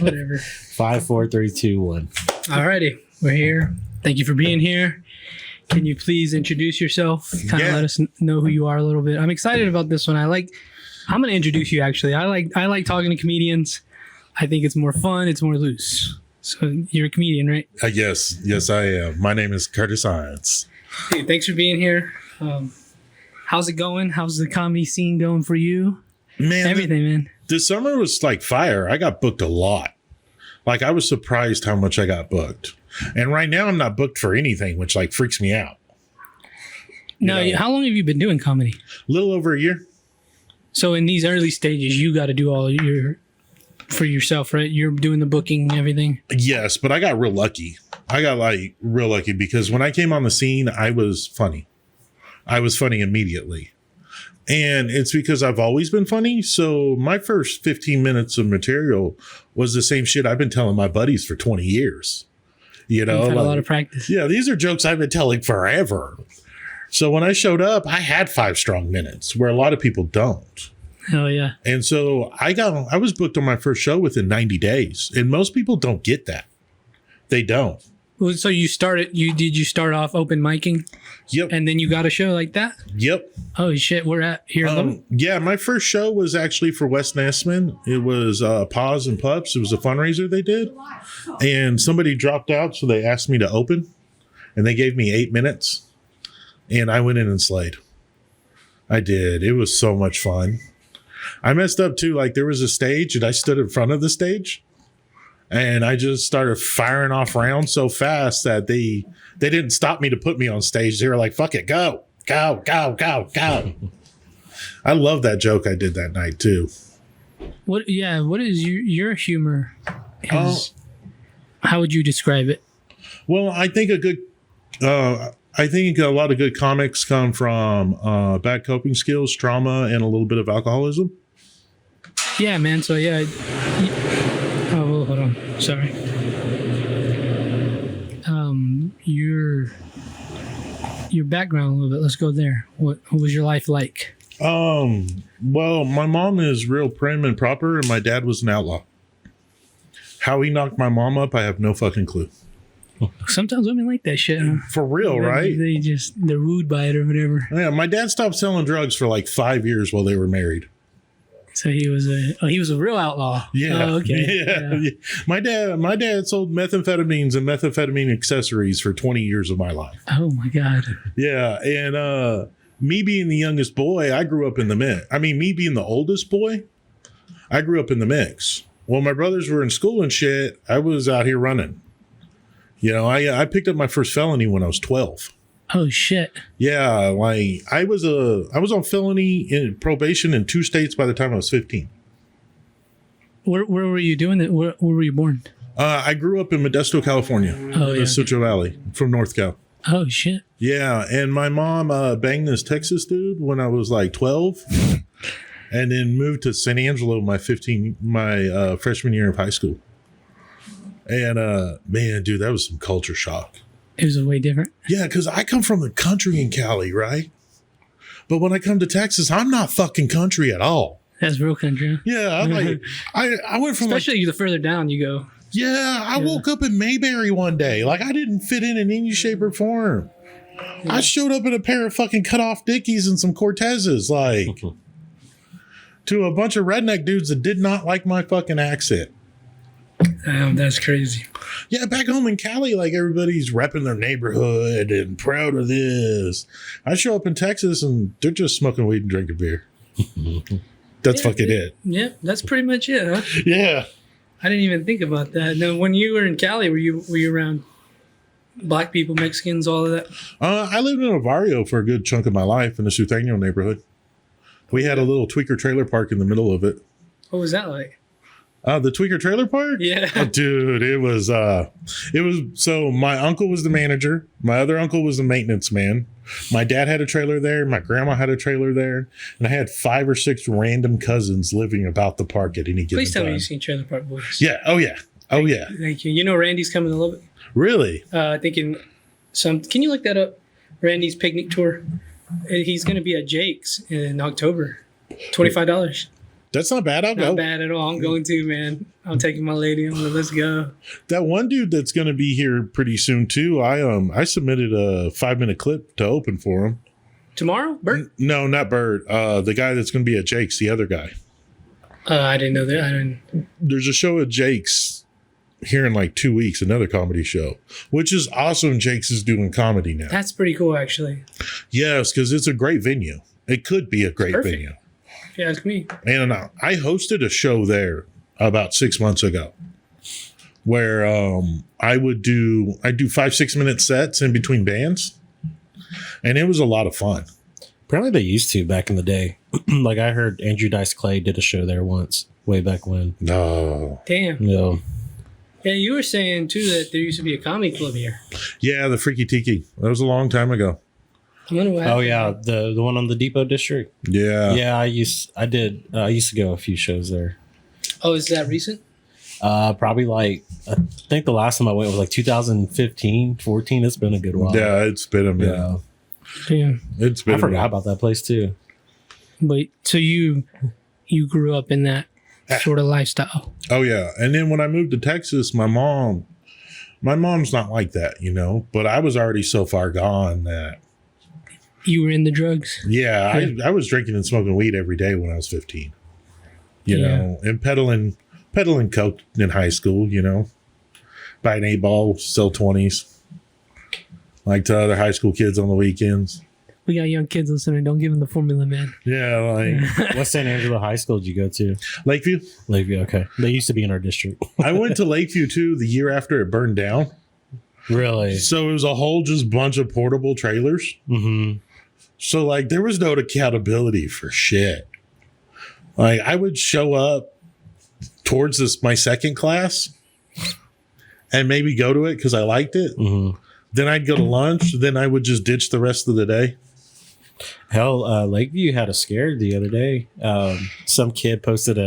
Whatever. 5, 4, 3, 2, 1. Alrighty, we're here. Thank you for being here. Can you please introduce yourself? Kind of let us know who you are a little bit. I'm excited about this one. I'm going to introduce you actually. I like talking to comedians. I think it's more fun. It's more loose. So you're a comedian, right? Yes, I am. My name is Curtis Hinds. Hey, thanks for being here. How's it going? How's the comedy scene going for you? Man, everything, man. This summer was like fire. I got booked a lot. Like I was surprised how much I got booked. And right now I'm not booked for anything, which like freaks me out. Now, how long have you been doing comedy? A little over a year. So in these early stages, you got to do all for yourself, right? You're doing the booking and everything. Yes, but I got real lucky. Real lucky because when I came on the scene, I was funny. I was funny immediately. And it's because I've always been funny. So my first 15 minutes of material was the same shit I've been telling my buddies for 20 years. You know, you've had a lot of practice. Yeah, these are jokes I've been telling forever. So when I showed up, I had 5 strong minutes where a lot of people don't. Oh, yeah. And so I was booked on my first show within 90 days. And most people don't get that. They don't. Well, so you start off open micing? Yep. And then you got a show like that? Yep. Oh, shit. We're at here. Yeah, my first show was actually for West Nessman. It was Paws and Pups. It was a fundraiser they did. And somebody dropped out, so they asked me to open. And they gave me 8 minutes. And I went in and slayed. I did. It was so much fun. I messed up, too. Like, there was a stage, and I stood in front of the stage. And I just started firing off rounds so fast that they didn't stop me to put me on stage. They were like, fuck it, go. I love that joke I did that night, too. What is your humor? How would you describe it? Well, I think a lot of good comics come from bad coping skills, trauma, and a little bit of alcoholism. Yeah, man. So, yeah. Oh, well, hold on. Sorry. Your background a little bit. Let's go there. What was your life like? Well, my mom is real prim and proper, and my dad was an outlaw. How he knocked my mom up, I have no fucking clue. Sometimes women like that shit. Huh? For real, right? They're wooed by it or whatever. Yeah, my dad stopped selling drugs for like 5 years while they were married. So he was a real outlaw. Yeah. Oh, okay. Yeah. My dad sold methamphetamines and methamphetamine accessories for 20 years of my life. Oh my God. Yeah. And me being the youngest boy, I grew up in the mix. I mean, me being the oldest boy, I grew up in the mix. While my brothers were in school and shit, I was out here running. You know, I picked up my first felony when I was 12. Oh shit! Yeah, like I was on felony in probation in 2 states by the time I was 15. Where were you doing it? Where were you born? I grew up in Modesto, California. Oh yeah, Central Valley, from North Cal. Oh shit! Yeah, and my mom banged this Texas dude when I was like 12, and then moved to San Angelo my freshman year of high school. And man, dude, that was some culture shock. It was way different. Yeah, because I come from the country in Cali, right? But when I come to Texas, I'm not fucking country at all. That's real country. Huh? Yeah, I'm like, I went from especially the further down you go. Yeah, I woke up in Mayberry one day. Like I didn't fit in any shape or form. Yeah. I showed up in a pair of fucking cut off Dickies and some Cortezes, like to a bunch of redneck dudes that did not like my fucking accent. Damn, that's crazy. Yeah, back home in Cali, like everybody's repping their neighborhood and proud of this. I show up in Texas and they're just smoking weed and drinking beer. That's fucking it. Yeah, that's pretty much it, huh? Yeah. I didn't even think about that. Now, when you were in Cali, were you around black people, Mexicans, all of that? I lived in a barrio for a good chunk of my life in the Suteño neighborhood. We had a little tweaker trailer park in the middle of it. What was that like? The Tweaker Trailer Park? Yeah. Oh, dude, it was, so my uncle was the manager. My other uncle was the maintenance man. My dad had a trailer there. My grandma had a trailer there. And I had 5 or 6 random cousins living about the park at any given time. Please tell me you've seen Trailer Park Boys. Yeah. Oh, yeah. Oh, yeah. Thank you. You know Randy's coming a little bit? Really? Thinking can you look that up? Randy's picnic tour. He's going to be at Jake's in October. $25. That's not bad. I'll Not go. bad at all. I'm going to, man. I'm taking my lady. Let's go. That one dude that's going to be here pretty soon too. I submitted a 5-minute clip to open for him. Tomorrow, Bert? No, not Bird. The guy that's going to be at Jake's, the other guy. I didn't know that. I didn't. There's a show at Jake's here in like 2 weeks, another comedy show, which is awesome. Jake's is doing comedy now. That's pretty cool, actually. Yes, because it's a great venue. It could be a great Perfect. venue. If you ask me. And I hosted a show there about 6 months ago where I do 5-6 minute sets in between bands. And it was a lot of fun. Apparently they used to back in the day. Like I heard Andrew Dice Clay did a show there once, way back when. No. Damn. Yeah. Yeah, you were saying, too, that there used to be a comedy club here. Yeah, the Freaky Tiki. That was a long time ago. I wonder what Oh happened. yeah, the one on the Depot District. Yeah. Yeah, I used to go a few shows there. Oh, is that recent? Probably like I think the last time I went was like 2015, 14. It's been a good while. Yeah, it's been a minute. Yeah. Damn. It's been I a forgot minute. about that place too. But so you grew up in that sort of lifestyle. Oh yeah. And then when I moved to Texas, my mom's not like that, you know, but I was already so far gone that You were in the drugs. yeah, I was drinking and smoking weed every day when I was 15. You Yeah. know, and peddling coke in high school, you know. Buy an 8-ball, sell 20s. Like to other high school kids on the weekends. We got young kids listening. Don't give them the formula, man. Yeah, like What San Angelo High School did you go to? Lakeview. Lakeview. Okay, they used to be in our district. I went to Lakeview too the year after it burned down. Really? So it was a whole just bunch of portable trailers. Mm-hmm. So like there was no accountability for shit. Like I would show up towards my second class and maybe go to it because I liked it. Mm-hmm. Then I'd go to lunch. Then I would just ditch the rest of the day. Hell, Lakeview had a scare the other day. Some kid posted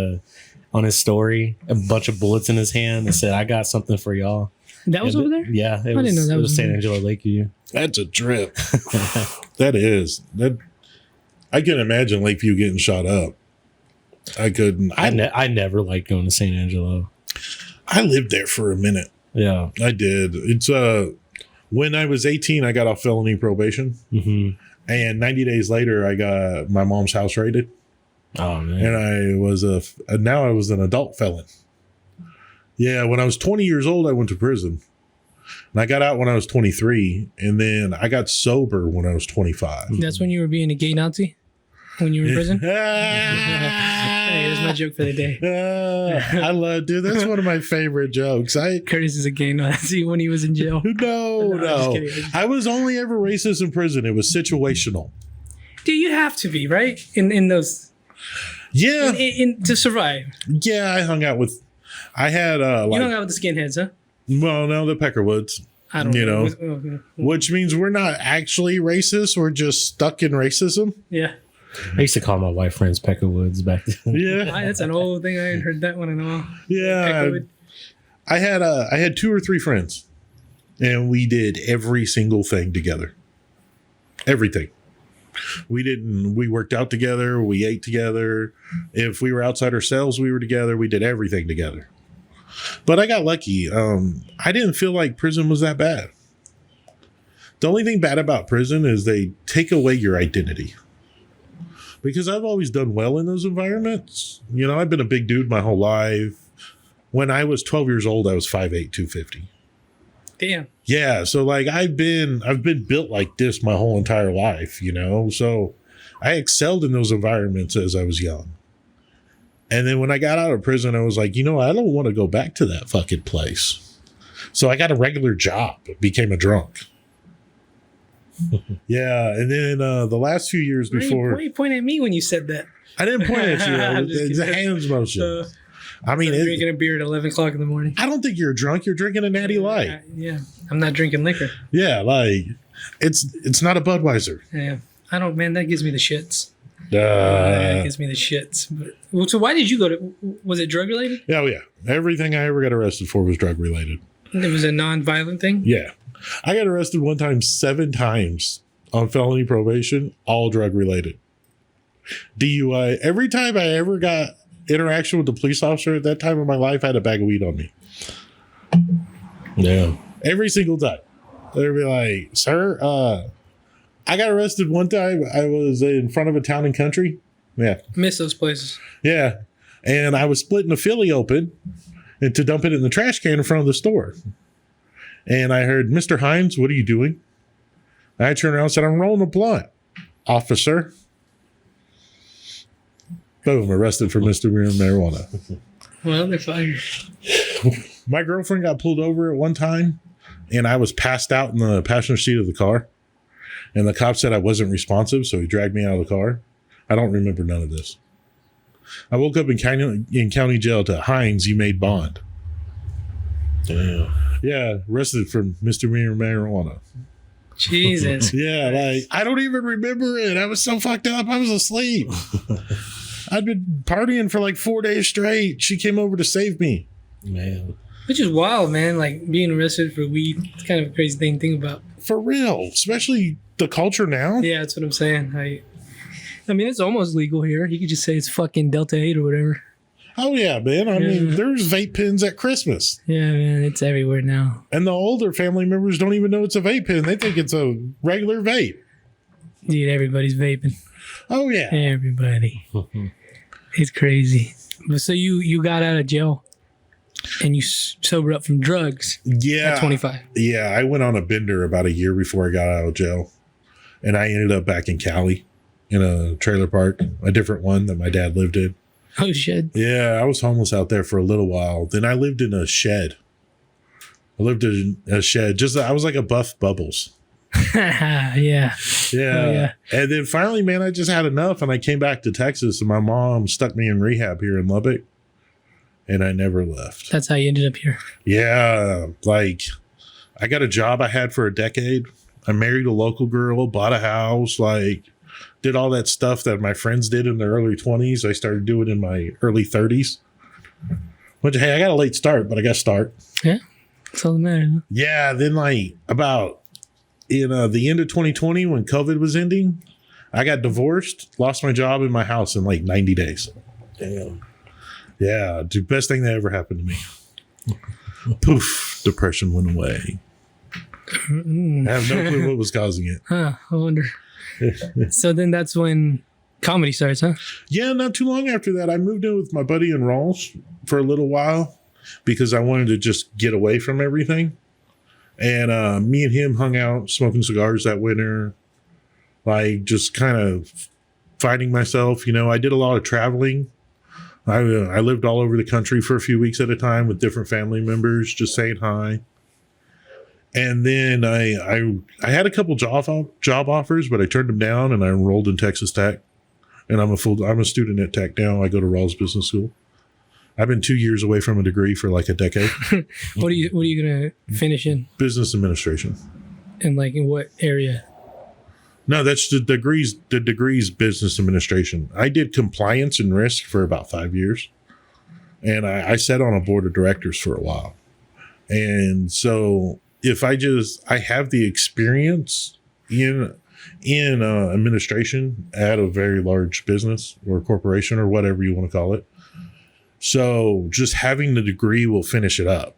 on his story a bunch of bullets in his hand and said, "I got something for y'all." That was And over there? Yeah, it didn't know that it was San over Angelo Lakeview. That's a trip. That is. That I can imagine Lakeview getting shot up. I couldn't. I never liked going to San Angelo. I lived there for a minute. Yeah. I did. It's when I was 18, I got off felony probation. Mm-hmm. And 90 days later, I got my mom's house raided. Oh man. And I was now I was an adult felon. Yeah, when I was 20 years old, I went to prison. And I got out when I was 23. And then I got sober when I was 25. That's when you were being a gay Nazi? When you were in prison? Hey, that's my joke for the day. I love, dude. That's one of my favorite jokes. Curtis is a gay Nazi when he was in jail. No. I'm just kidding. I was only ever racist in prison. It was situational. Dude, you have to be, right? In those... Yeah. To survive. Yeah, I hung out with... I had... You hung out with the skinheads, huh? Well, no, the Peckerwoods. I don't You know. know. Which means we're not actually racist. We're just stuck in racism. Yeah. I used to call my white friends Peckerwoods back then. Yeah. That's an old thing. I hadn't heard that one in a while. Yeah. Echoed. I had 2 or 3 friends. And we did every single thing together. Everything. We worked out together. We ate together. If we were outside ourselves, we were together. We did everything together. But I got lucky. I didn't feel like prison was that bad. The only thing bad about prison is they take away your identity. Because I've always done well in those environments. You know, I've been a big dude my whole life. When I was 12 years old, I was 5'8", 250. Damn. Yeah, so like I've been built like this my whole entire life, you know. So I excelled in those environments as I was young. And then when I got out of prison, I was like, you know, I don't want to go back to that fucking place. So I got a regular job, became a drunk. Yeah, and then the last few years before, Why you point at me when you said that? I didn't point at I'm you. just It's a kidding. hands motion. I mean, Drinking a beer at 11 o'clock in the morning. I don't think you're drunk. You're drinking a natty light. Yeah. I'm not drinking liquor. Yeah, like it's not a Budweiser. Yeah. I don't, man, that gives me the shits. That gives me the shits. But, well, so why did you go to, was it drug related? Oh yeah, everything I ever got arrested for was drug related. It was a non-violent thing? Yeah, I got arrested one time 7 times on felony probation, all drug related. DUI. Every time I ever got interaction with the police officer at that time in my life, I had a bag of weed on me. Yeah. Every single time. They'd be like, sir, I got arrested one time. I was in front of a town and country. Yeah. Miss those places. Yeah. And I was splitting a Philly open and to dump it in the trash can in front of the store. And I heard, Mr. Hinds, what are you doing? I turned around and said, I'm rolling a blunt, officer. Boom, arrested for misdemeanor marijuana. Well, they're fired. My girlfriend got pulled over at one time, and I was passed out in the passenger seat of the car. And the cop said I wasn't responsive, so he dragged me out of the car. I don't remember none of this. I woke up in county jail to Hinds, you made bond. Damn. Yeah, arrested for misdemeanor marijuana. Jesus. Yeah, like, I don't even remember it. I was so fucked up. I was asleep. I'd been partying for like 4 days straight. She came over to save me. Man. Which is wild, man. Like being arrested for weed. It's kind of a crazy thing to think about. For real. Especially the culture now. Yeah, that's what I'm saying. I mean, it's almost legal here. You could just say it's fucking Delta 8 or whatever. Oh, yeah, man. I mean, Yeah. there's vape pens at Christmas. Yeah, man. It's everywhere now. And the older family members don't even know it's a vape pen. They think it's a regular vape. Dude, everybody's vaping. Oh, yeah. Everybody. It's crazy. But so you got out of jail and you sobered up from drugs Yeah. at 25. Yeah, I went on a bender about a year before I got out of jail. And I ended up back in Cali in a trailer park, a different one that my dad lived in. Oh, shit. Yeah, I was homeless out there for a little while. Then I lived in a shed. I was like a Buff Bubbles. Yeah. Yeah. Oh, yeah. And then finally, man, I just had enough and I came back to Texas and my mom stuck me in rehab here in Lubbock and I never left. That's how you ended up here. Yeah. Like I got a job I had for a decade. I married a local girl, bought a house, like did all that stuff that my friends did in their early 20s. I started doing in my early 30s. But hey, I got a late start, but I got to start. Yeah. That's all that matters. Huh? Yeah. Then like about in the end of 2020 when COVID was ending, I got divorced, lost my job in my house in like 90 days. Damn. Yeah. The best thing that ever happened to me. Poof. Depression went away. I have no clue what was causing it. Huh. I wonder. So then that's when comedy starts, huh? Yeah, not too long after that, I moved in with my buddy in Rawls for a little while because I wanted to just get away from everything. And me and him hung out smoking cigars that winter, like just kind of finding myself. You know, I did a lot of traveling. I lived all over the country for a few weeks at a time with different family members, just saying hi. And then I had a couple job offers, but I turned them down and I enrolled in Texas Tech. And I'm a student at Tech now. I go to Rawls Business School. I've been 2 years away from a degree for like a decade. What are you gonna finish in? Business administration. And like in what area? No, that's the degrees business administration. I did compliance and risk for about 5 years. And I sat on a board of directors for a while. And so if I have the experience in administration at a very large business or corporation or whatever you want to call it. So just having the degree will finish it up.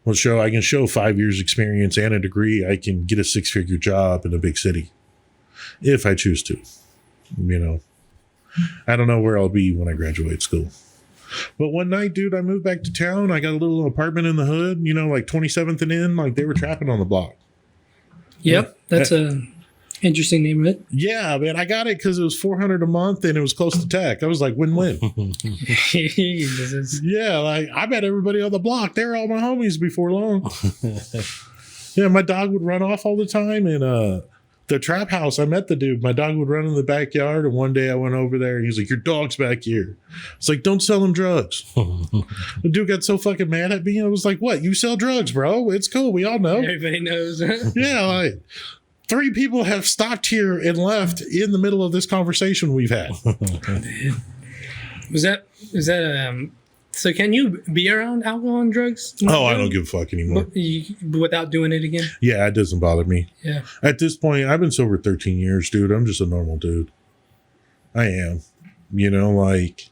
I can show 5 years experience and a degree. I can get a 6-figure job in a big city if I choose to. You know, I don't know where I'll be when I graduate school. But one night, dude, I moved back to town. I got a little apartment in the hood, you know, like 27th and in, like they were trapping on the block. Yep. That's a interesting neighborhood. Yeah, man, I got it because it was $400 a month and it was close to Tech. I was like, win-win. Yeah, like I met everybody on the block. They were all my homies before long. Yeah, my dog would run off all the time. And the trap house, I met the dude. My dog would run in the backyard. And one day I went over there and he's like, your dog's back here. It's like, don't sell him drugs. The dude got so fucking mad at me. I was like, what? You sell drugs, bro? It's cool. We all know. Everybody knows. Yeah, like 3 people have stopped here and left in the middle of this conversation we've had. Was that so can you be around alcohol and drugs? Oh, I don't give a fuck anymore. Without doing it again? Yeah, it doesn't bother me. Yeah. At this point, I've been sober 13 years, dude. I'm just a normal dude. I am. You know, like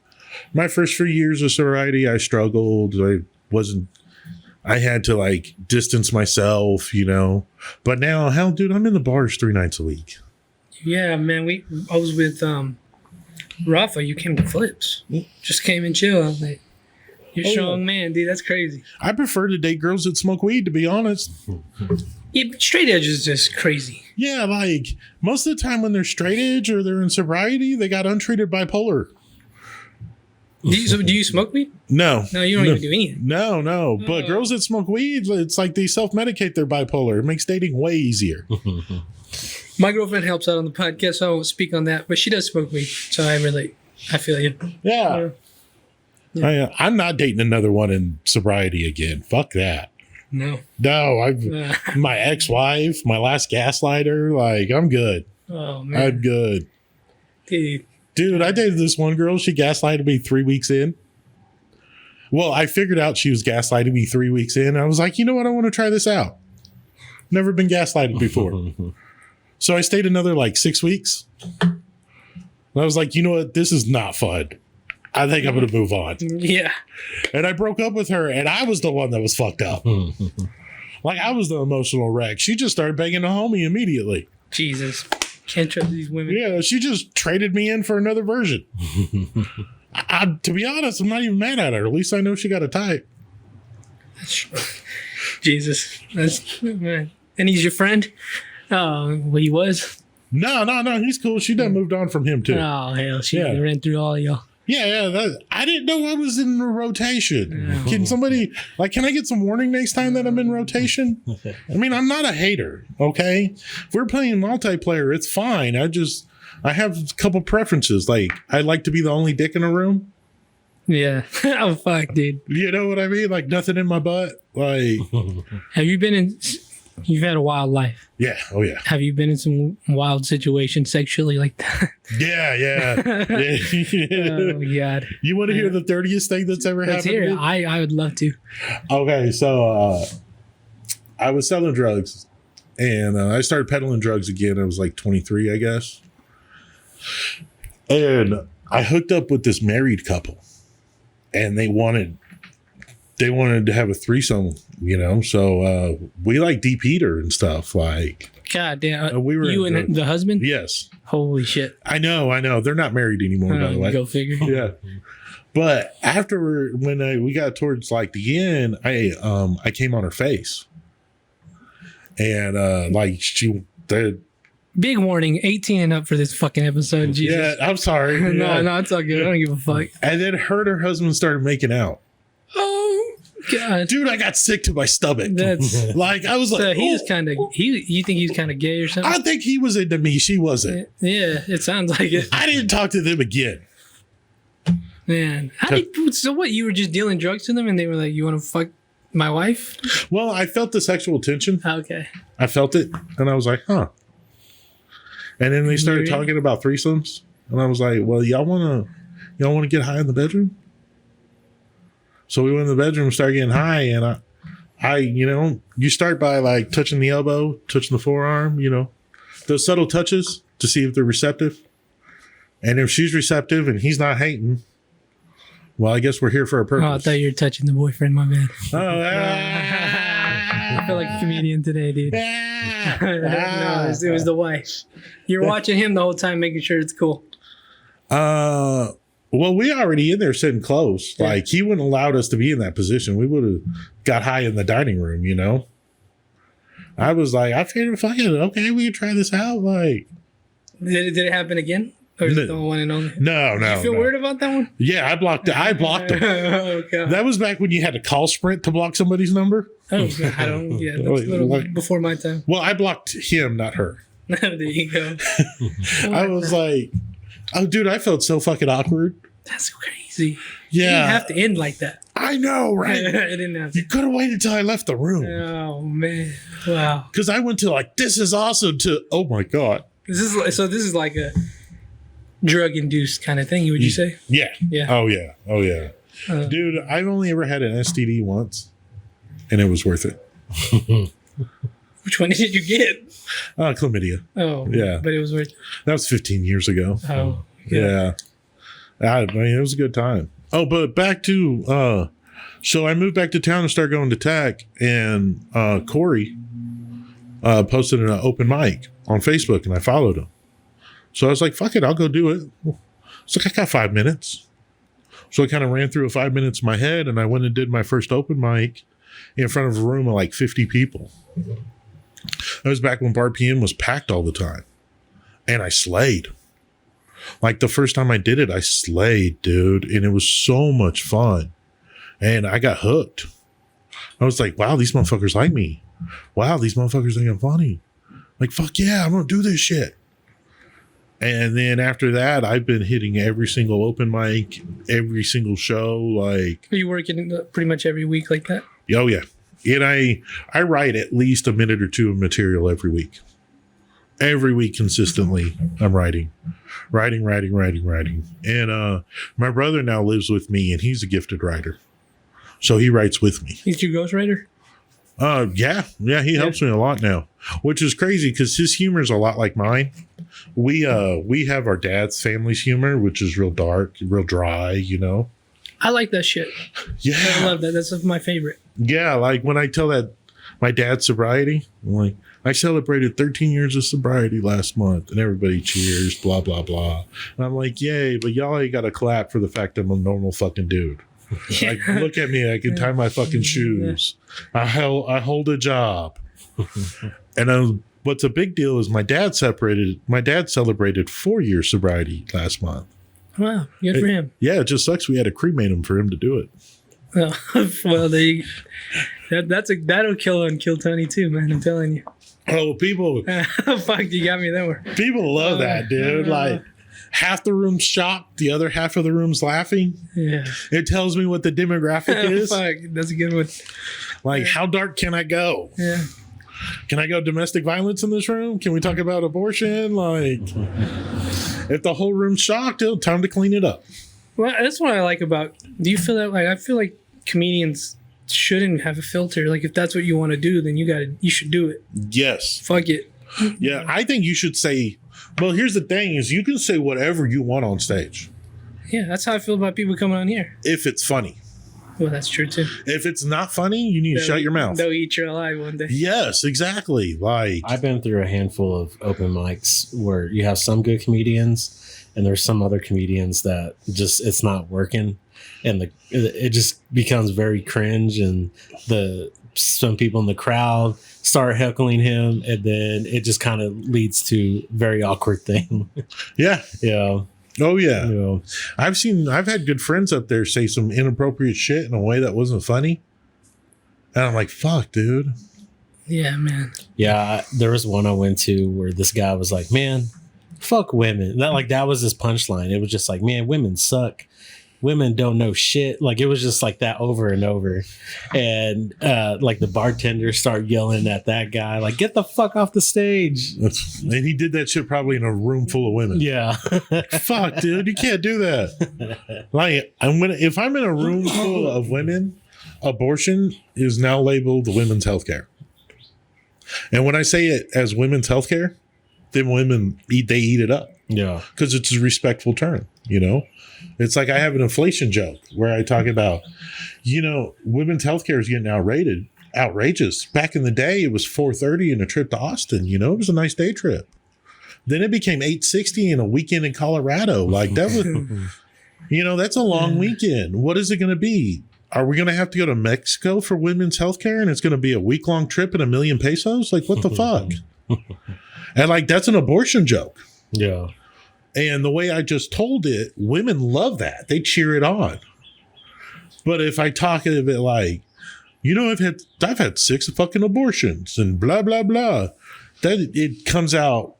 My first few years of sobriety, I struggled. I had to like distance myself, you know. But now, hell, dude, I'm in the bars 3 nights a week. Yeah, man. I was with Rafa. You came to Flips. Just came and chill. I was like, you're a strong man, dude. That's crazy. I prefer to date girls that smoke weed, to be honest. Yeah, but straight edge is just crazy. Yeah, like most of the time when they're straight edge or they're in sobriety, they got untreated bipolar. Do you smoke weed? No. No, you don't even do anything. No. But girls that smoke weed, it's like they self-medicate their bipolar. It makes dating way easier. My girlfriend helps out on the podcast, so I won't speak on that. But she does smoke weed, so I relate. I feel you. Yeah. I'm not dating another one in sobriety again. Fuck that. No. No, my ex-wife, my last gaslighter, like, I'm good. Oh, man. I'm good. Dude, I dated this one girl. She gaslighted me 3 weeks in. Well, I figured out she was gaslighting me 3 weeks in. I was like, you know what? I want to try this out. Never been gaslighted before. So I stayed another like 6 weeks. And I was like, you know what? This is not fun. I think I'm going to move on. Yeah. And I broke up with her, and I was the one that was fucked up. Like, I was the emotional wreck. She just started banging a homie immediately. Jesus. Can't trust these women. Yeah, she just traded me in for another version. To be honest, I'm not even mad at her. At least I know she got a type. Jesus. That's, man. And he's your friend? Oh, well, he was? No. He's cool. She done moved on from him, too. Oh, hell. She ran through all of y'all. Yeah. I didn't know I was in rotation. Oh. Can somebody, like, can I get some warning next time that I'm in rotation? I mean, I'm not a hater, okay? If we're playing multiplayer, it's fine. I have a couple preferences. Like, I like to be the only dick in a room. Yeah. Oh, fuck, dude. You know what I mean? Like, nothing in my butt. Like, have you been in, you've had a wild life. Yeah. Oh, yeah. Have you been in some wild situations sexually like that? Yeah. Oh, God. You want to hear the dirtiest thing that's ever Let's happened? hear it. I would love to. Okay, so I was selling drugs, and I started peddling drugs again. I was like 23, I guess. And I hooked up with this married couple, and they wanted to have a threesome, you know. So we like DP'd her and stuff. Like, God damn. we were you and the husband? Yes. Holy shit. I know. They're not married anymore, by the way. Go figure. Yeah. But after when we got towards like the end, I came on her face, and like big warning, 18 and up for this fucking episode. Jesus. Yeah, I'm sorry. No, it's all good. I don't give a fuck. And then her husband started making out. Oh God, dude, I got sick to my stomach. That's like I was like, so he was kind of you think he's kind of gay or something? I think he was into me. She wasn't. Yeah, it sounds like it. I didn't talk to them again. Man, so what? You were just dealing drugs to them, and they were like, "You want to fuck my wife?" Well, I felt the sexual tension. Okay. I felt it, and I was like, "Huh." And then they started talking about threesomes, and I was like, "Well, y'all want to get high in the bedroom?" So we went in the bedroom and started getting high, and I, you start by like touching the elbow, touching the forearm, those subtle touches to see if they're receptive. And if she's receptive and he's not hating, well, I guess we're here for a purpose. Oh, I thought you were touching the boyfriend. My bad. Oh, I feel like a comedian today, dude. No, it was the wife. You're watching him the whole time, making sure it's cool. Well, we already in there sitting close. Yeah. Like, he wouldn't allowed us to be in that position. We would have got high in the dining room, I was like, I figured, fuck it, okay, we can try this out. Like, did it happen again? Or is it the one and only? No. Did you feel weird about that one? Yeah, I blocked him. Okay. That was back when you had to call Sprint to block somebody's number. Oh, I don't. Yeah, that's a little before my time. Well, I blocked him, not her. There you go. I was like, oh, dude, I felt so fucking awkward. That's crazy. Yeah. You didn't have to end like that. I know, right? It didn't have to. You could have waited until I left the room. Oh, man. Wow. Because I went to like, this is awesome, to, oh my God. This is like a drug-induced kind of thing, would you say? Yeah. Oh, yeah. Dude, I've only ever had an STD once, and it was worth it. Which one did you get? Chlamydia. Oh. Yeah. But it was worth it. That was 15 years ago. Oh. Yeah. I mean, it was a good time. Oh, but back to so I moved back to town and started going to tech, and Corey posted an open mic on Facebook, and I followed him. So I was like, fuck it, I'll go do it. So I got 5 minutes. So I kind of ran through a 5 minutes in my head, and I went and did my first open mic in front of a room of like 50 people. That was back when Bar PM was packed all the time. And I slayed. Like the first time I did it, I slayed, dude. And it was so much fun. And I got hooked. I was like, wow, these motherfuckers like me. Wow, these motherfuckers think I'm funny. Like, fuck yeah, I'm going to do this shit. And then after that, I've been hitting every single open mic, every single show. Like, Are you working pretty much every week like that? oh, yeah. And I write at least a minute or two of material every week. Every week consistently, I'm writing. And my brother now lives with me, and he's a gifted writer. So he writes with me. He's your ghostwriter? Yeah, he helps me a lot now, which is crazy because his humor is a lot like mine. We have our dad's family's humor, which is real dark, real dry, you know. I like that shit. Yeah, I love that. That's my favorite. Yeah, like when I tell that my dad's sobriety, I'm like, I celebrated 13 years of sobriety last month, and everybody cheers, blah blah blah. And I'm like, yay! But y'all ain't got to clap for the fact I'm a normal fucking dude. Yeah. Like, look at me, I can tie my fucking shoes. I hold a job. And what's a big deal is my dad celebrated 4 years sobriety last month. Wow, good for him. Yeah, it just sucks we had to cremate him for him to do it. Well, that'll kill Tony too, man. I'm telling you. Oh, people! Fuck, you got me there. People love that, dude. Like, half the room's shocked, the other half of the room's laughing. Yeah. It tells me what the demographic is. Fuck, that's a good one. Like, how dark can I go? Yeah. Can I go domestic violence in this room? Can we talk about abortion? Like, if the whole room's shocked, it's time to clean it up. Well, that's what I like about. Do you feel that? Like, I feel like comedians shouldn't have a filter. Like, if that's what you want to do, then you should do it. Yes. Fuck it. Yeah, I think you should say. Well, here's the thing: is you can say whatever you want on stage. Yeah, that's how I feel about people coming on here. If it's funny. Well, that's true too. If it's not funny, you need to shut your mouth. They'll eat you alive one day. Yes, exactly. Like, I've been through a handful of open mics where you have some good comedians and there's some other comedians that just it's not working, and it just becomes very cringe, and some people in the crowd start heckling him, and then it just kind of leads to very awkward thing. yeah. Yeah. Oh yeah. You know. I've had good friends up there say some inappropriate shit in a way that wasn't funny. And I'm like, fuck, dude. Yeah, man. Yeah, there was one I went to where this guy was like, man, fuck women. That was his punchline. It was just like, man, women suck. Women don't know shit. Like, it was just like that over and over. And like the bartender started yelling at that guy, like, get the fuck off the stage. And he did that shit probably in a room full of women. Yeah. Fuck, dude, you can't do that. Like, if I'm in a room full of women, abortion is now labeled women's healthcare. And when I say it as women's healthcare, then women eat it up. Yeah. Because it's a respectful term, you know? It's like I have an inflation joke where I talk about, women's healthcare is getting outrageous. Back in the day, it was $430 and a trip to Austin. It was a nice day trip. Then it became $860 and a weekend in Colorado. Like, that was, that's a long weekend. What is it going to be? Are we going to have to go to Mexico for women's healthcare, and it's going to be a week-long trip and $1 million pesos? Like, what the fuck? And like, that's an abortion joke. Yeah. And the way I just told it, women love that. They cheer it on. But if I talk a bit like, I've had 6 fucking abortions and blah, blah, blah, that it comes out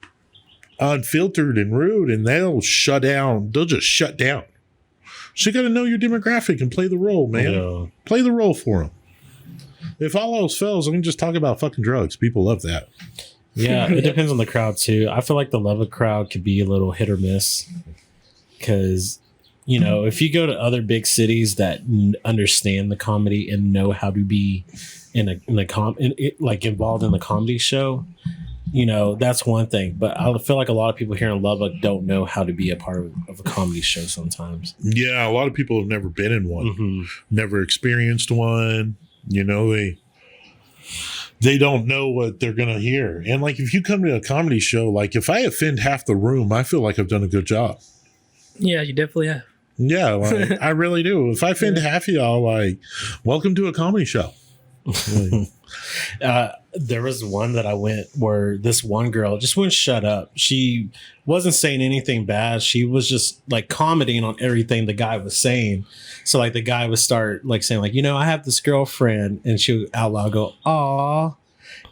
unfiltered and rude, and they'll shut down. They'll just shut down. So you got to know your demographic and play the role, man. Yeah. Play the role for them. If all else fails, I can just talk about fucking drugs. People love that. Yeah, it depends on the crowd too. I feel like the love of crowd could be a little hit or miss, because if you go to other big cities that understand the comedy and know how to be like involved in the comedy show, that's one thing. But I feel like a lot of people here in Lubbock don't know how to be a part of a comedy show sometimes. Yeah, a lot of people have never been in one, Mm-hmm. never experienced one. They don't know what they're gonna hear. And like, if you come to a comedy show, like if I offend half the room, I feel like I've done a good job. Yeah, you definitely have. Yeah, like, I really do. If I offend half of y'all, like, welcome to a comedy show. There was one that I went where this one girl just wouldn't shut up. She wasn't saying anything bad. She was just like commenting on everything the guy was saying. So like the guy would start like saying like, I have this girlfriend, and she would out loud go, "Aw."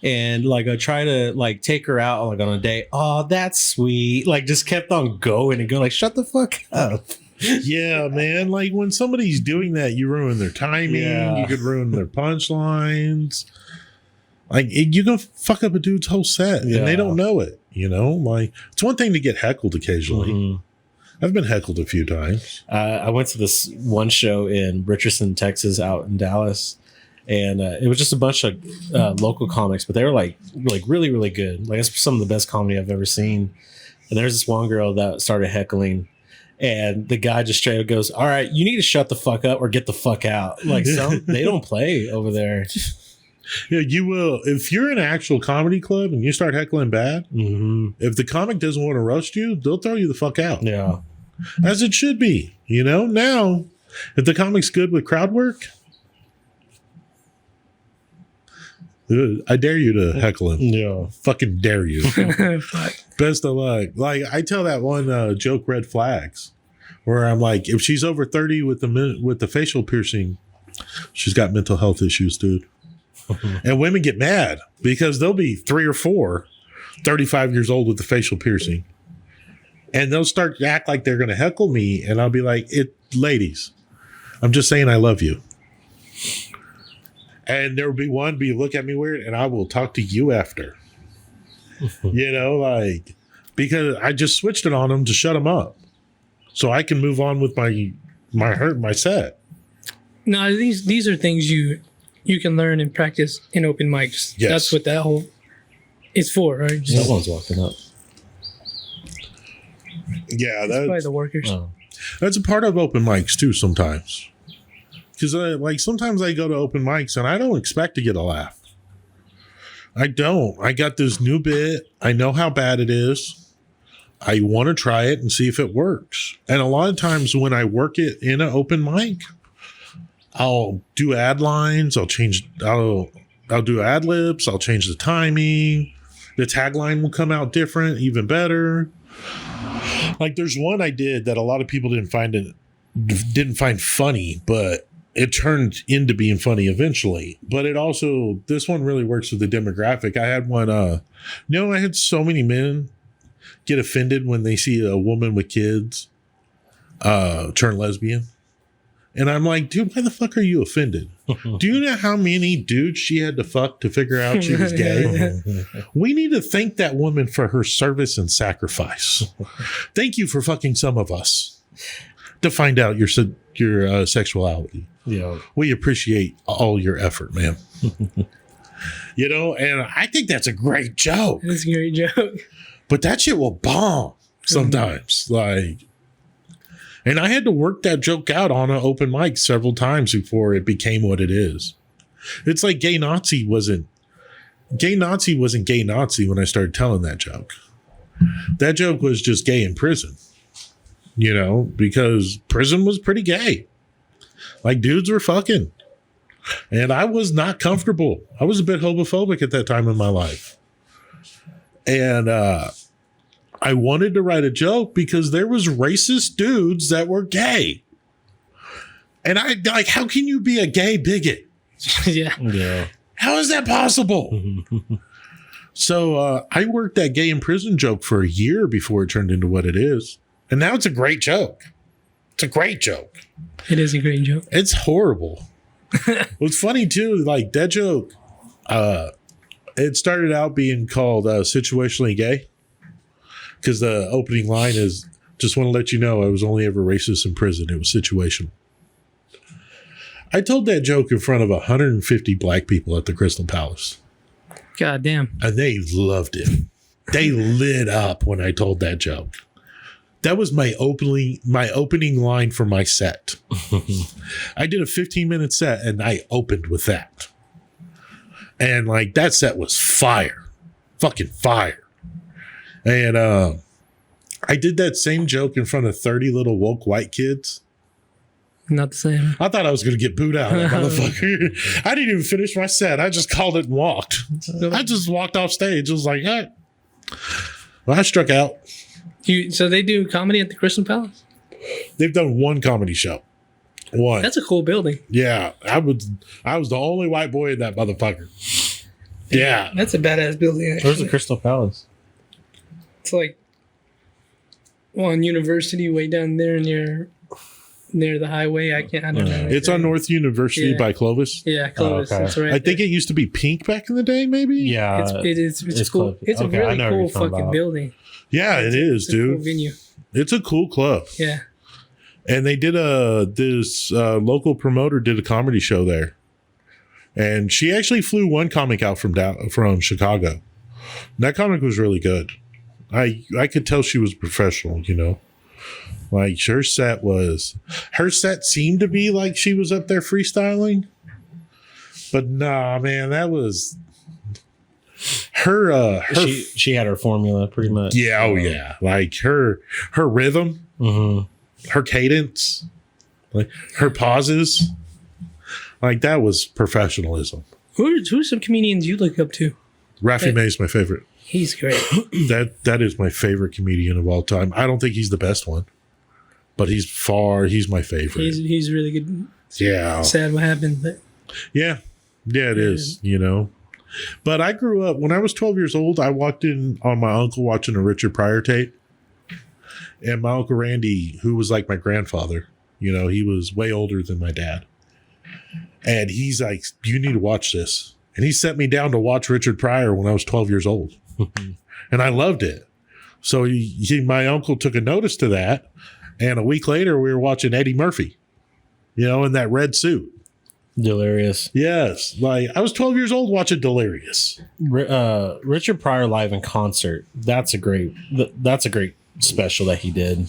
And like I try to like take her out like on a date. "Oh, that's sweet." Like just kept on going and going like, "Shut the fuck up." Yeah, man. Like when somebody's doing that, you ruin their timing. Yeah. You could ruin their punchlines. Like you can fuck up a dude's whole set, and they don't know it. Like it's one thing to get heckled occasionally. Mm-hmm. I've been heckled a few times. I went to this one show in Richardson, Texas, out in Dallas, and it was just a bunch of local comics, but they were like really, really good. Like it's some of the best comedy I've ever seen. And there's this one girl that started heckling, and the guy just straight up goes, "All right, you need to shut the fuck up or get the fuck out." Like they don't play over there. Yeah, you will. If you're in an actual comedy club and you start heckling bad, if the comic doesn't want to roast you, they'll throw you the fuck out. Yeah. As it should be. Now, if the comic's good with crowd work, I dare you to heckle him. Yeah. Fucking dare you. Fuck. Best of luck. Like I tell that one joke, red flags, where I'm like, if she's over 30 with the facial piercing, she's got mental health issues, dude. And women get mad because they'll be 3 or 4, 35 years old with the facial piercing. And they'll start to act like they're going to heckle me. And I'll be like, ladies, I'm just saying I love you. And there will be one look at me weird, and I will talk to you after. Because I just switched it on them to shut them up. So I can move on with my set. No, these are things you can learn and practice in open mics. Yes. That's what that whole is for, right? Someone's walking up. Yeah, It's probably the workers. Oh. that's a part of open mics too sometimes. Because sometimes I go to open mics and I don't expect to get a laugh. I don't. I got this new bit. I know how bad it is. I want to try it and see if it works. And a lot of times when I work it in an open mic, I'll do ad lines. I'll do ad libs. I'll change the timing. The tagline will come out different, even better. Like there's one I did that a lot of people didn't find funny, but it turned into being funny eventually. But this one really works with the demographic. I had one, I had so many men get offended when they see a woman with kids turn lesbian. And I'm like, dude, why the fuck are you offended? Do you know how many dudes she had to fuck to figure out she was gay? We need to thank that woman for her service and sacrifice. Thank you for fucking some of us to find out your sexuality. Yeah. We appreciate all your effort, man. And I think that's a great joke. That's a great joke. But that shit will bomb sometimes. And I had to work that joke out on an open mic several times before it became what it is. It's like gay Nazi wasn't gay Nazi when I started telling that joke. That joke was just gay in prison, because prison was pretty gay. Like dudes were fucking. And I was not comfortable. I was a bit homophobic at that time in my life. And I wanted to write a joke because there was racist dudes that were gay. And I like, how can you be a gay bigot? Yeah. How is that possible? So I worked that gay in prison joke for a year before it turned into what it is. And now it's a great joke. It's a great joke. It is a great joke. It's horrible. What's funny too, like that joke, it started out being called situationally gay. Because the opening line is, just want to let you know I was only ever racist in prison. It was situational. I told that joke in front of 150 black people at the Crystal Palace. God damn. And they loved it. They lit up when I told that joke. That was my opening line for my set. I did a 15-minute set and I opened with that. And like that set was fire. Fucking fire. And I did that same joke in front of 30 little woke white kids. Not the same. I thought I was going to get booed out of that motherfucker. I didn't even finish my set. I just called it and walked. I just walked off stage. It was like, hey. Well, I struck out. So they do comedy at the Crystal Palace? They've done one comedy show. One. That's a cool building. Yeah. I was the only white boy in that motherfucker. Yeah. That's a badass building, actually. Where's the Crystal Palace? It's like on University way down there near the highway. I don't know. It's on North University by Clovis. Yeah, Clovis. okay. That's right. I think it used to be pink back in the day, maybe? Yeah. It's cool. Close. It's a Okay, I really know what cool you're talking fucking about. building. Yeah, it is, It's a cool dude. venue. It's a cool club. Yeah. And they did this local promoter did a comedy show there. And she actually flew one comic out from Chicago. And that comic was really good. I could tell she was professional, you know. Like her set seemed to be like she was up there freestyling. But nah, man, that was her She had her formula pretty much. yeah, oh yeah. Like her rhythm, her cadence, like her pauses. Like that was professionalism. Who's some comedians you look up to? Rafi May's my favorite. He's great. That is my favorite comedian of all time. I don't think he's the best one, but he's my favorite. He's really good. Yeah. Sad what happened, but Yeah, it is, you know. But I grew up, when I was 12 years old, I walked in on my uncle watching a Richard Pryor tape. And my Uncle Randy, who was like my grandfather, you know, he was way older than my dad. And he's like, you need to watch this. And he set me down to watch Richard Pryor when I was 12 years old. And I loved it. So my uncle took a notice to that. And a week later, we were watching Eddie Murphy, you know, in that red suit. Delirious. Yes. Like I was 12 years old watching Delirious. Richard Pryor live in concert. That's a great special that he did.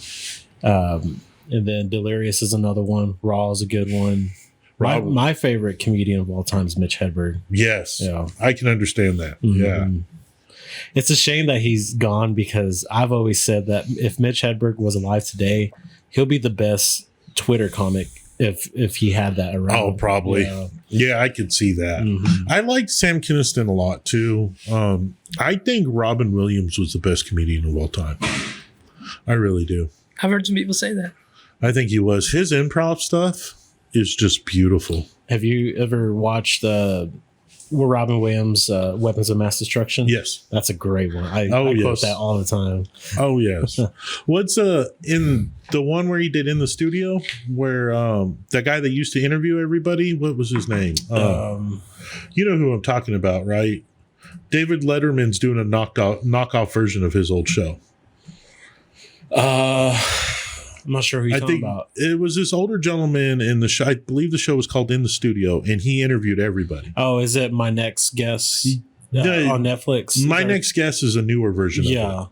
And then Delirious is another one. Raw is a good one. My favorite comedian of all time is Mitch Hedberg. Yes. Yeah. I can understand that. Mm-hmm. Yeah. It's a shame that he's gone because I've always said that if Mitch Hedberg was alive today, he'll be the best Twitter comic if he had that around. Oh, probably. Yeah, I could see that. Mm-hmm. I like Sam Kinison a lot too. I think Robin Williams was the best comedian of all time. I really do. I've heard some people say that. I think he was. His improv stuff is just beautiful. Have you ever watched Robin Williams' Weapons of Mass Destruction? Yes. That's a great one. I yes. quote that all the time. Oh, yes. What's in the one where he did In the Studio, where that guy that used to interview everybody, what was his name? You know who I'm talking about, right? David Letterman's doing a knockoff version of his old show. I'm not sure who you're talking about. It was this older gentleman in the show. I believe the show was called In the Studio, and he interviewed everybody. Oh, is it My Next Guest on Netflix? My Next Guest is a newer version of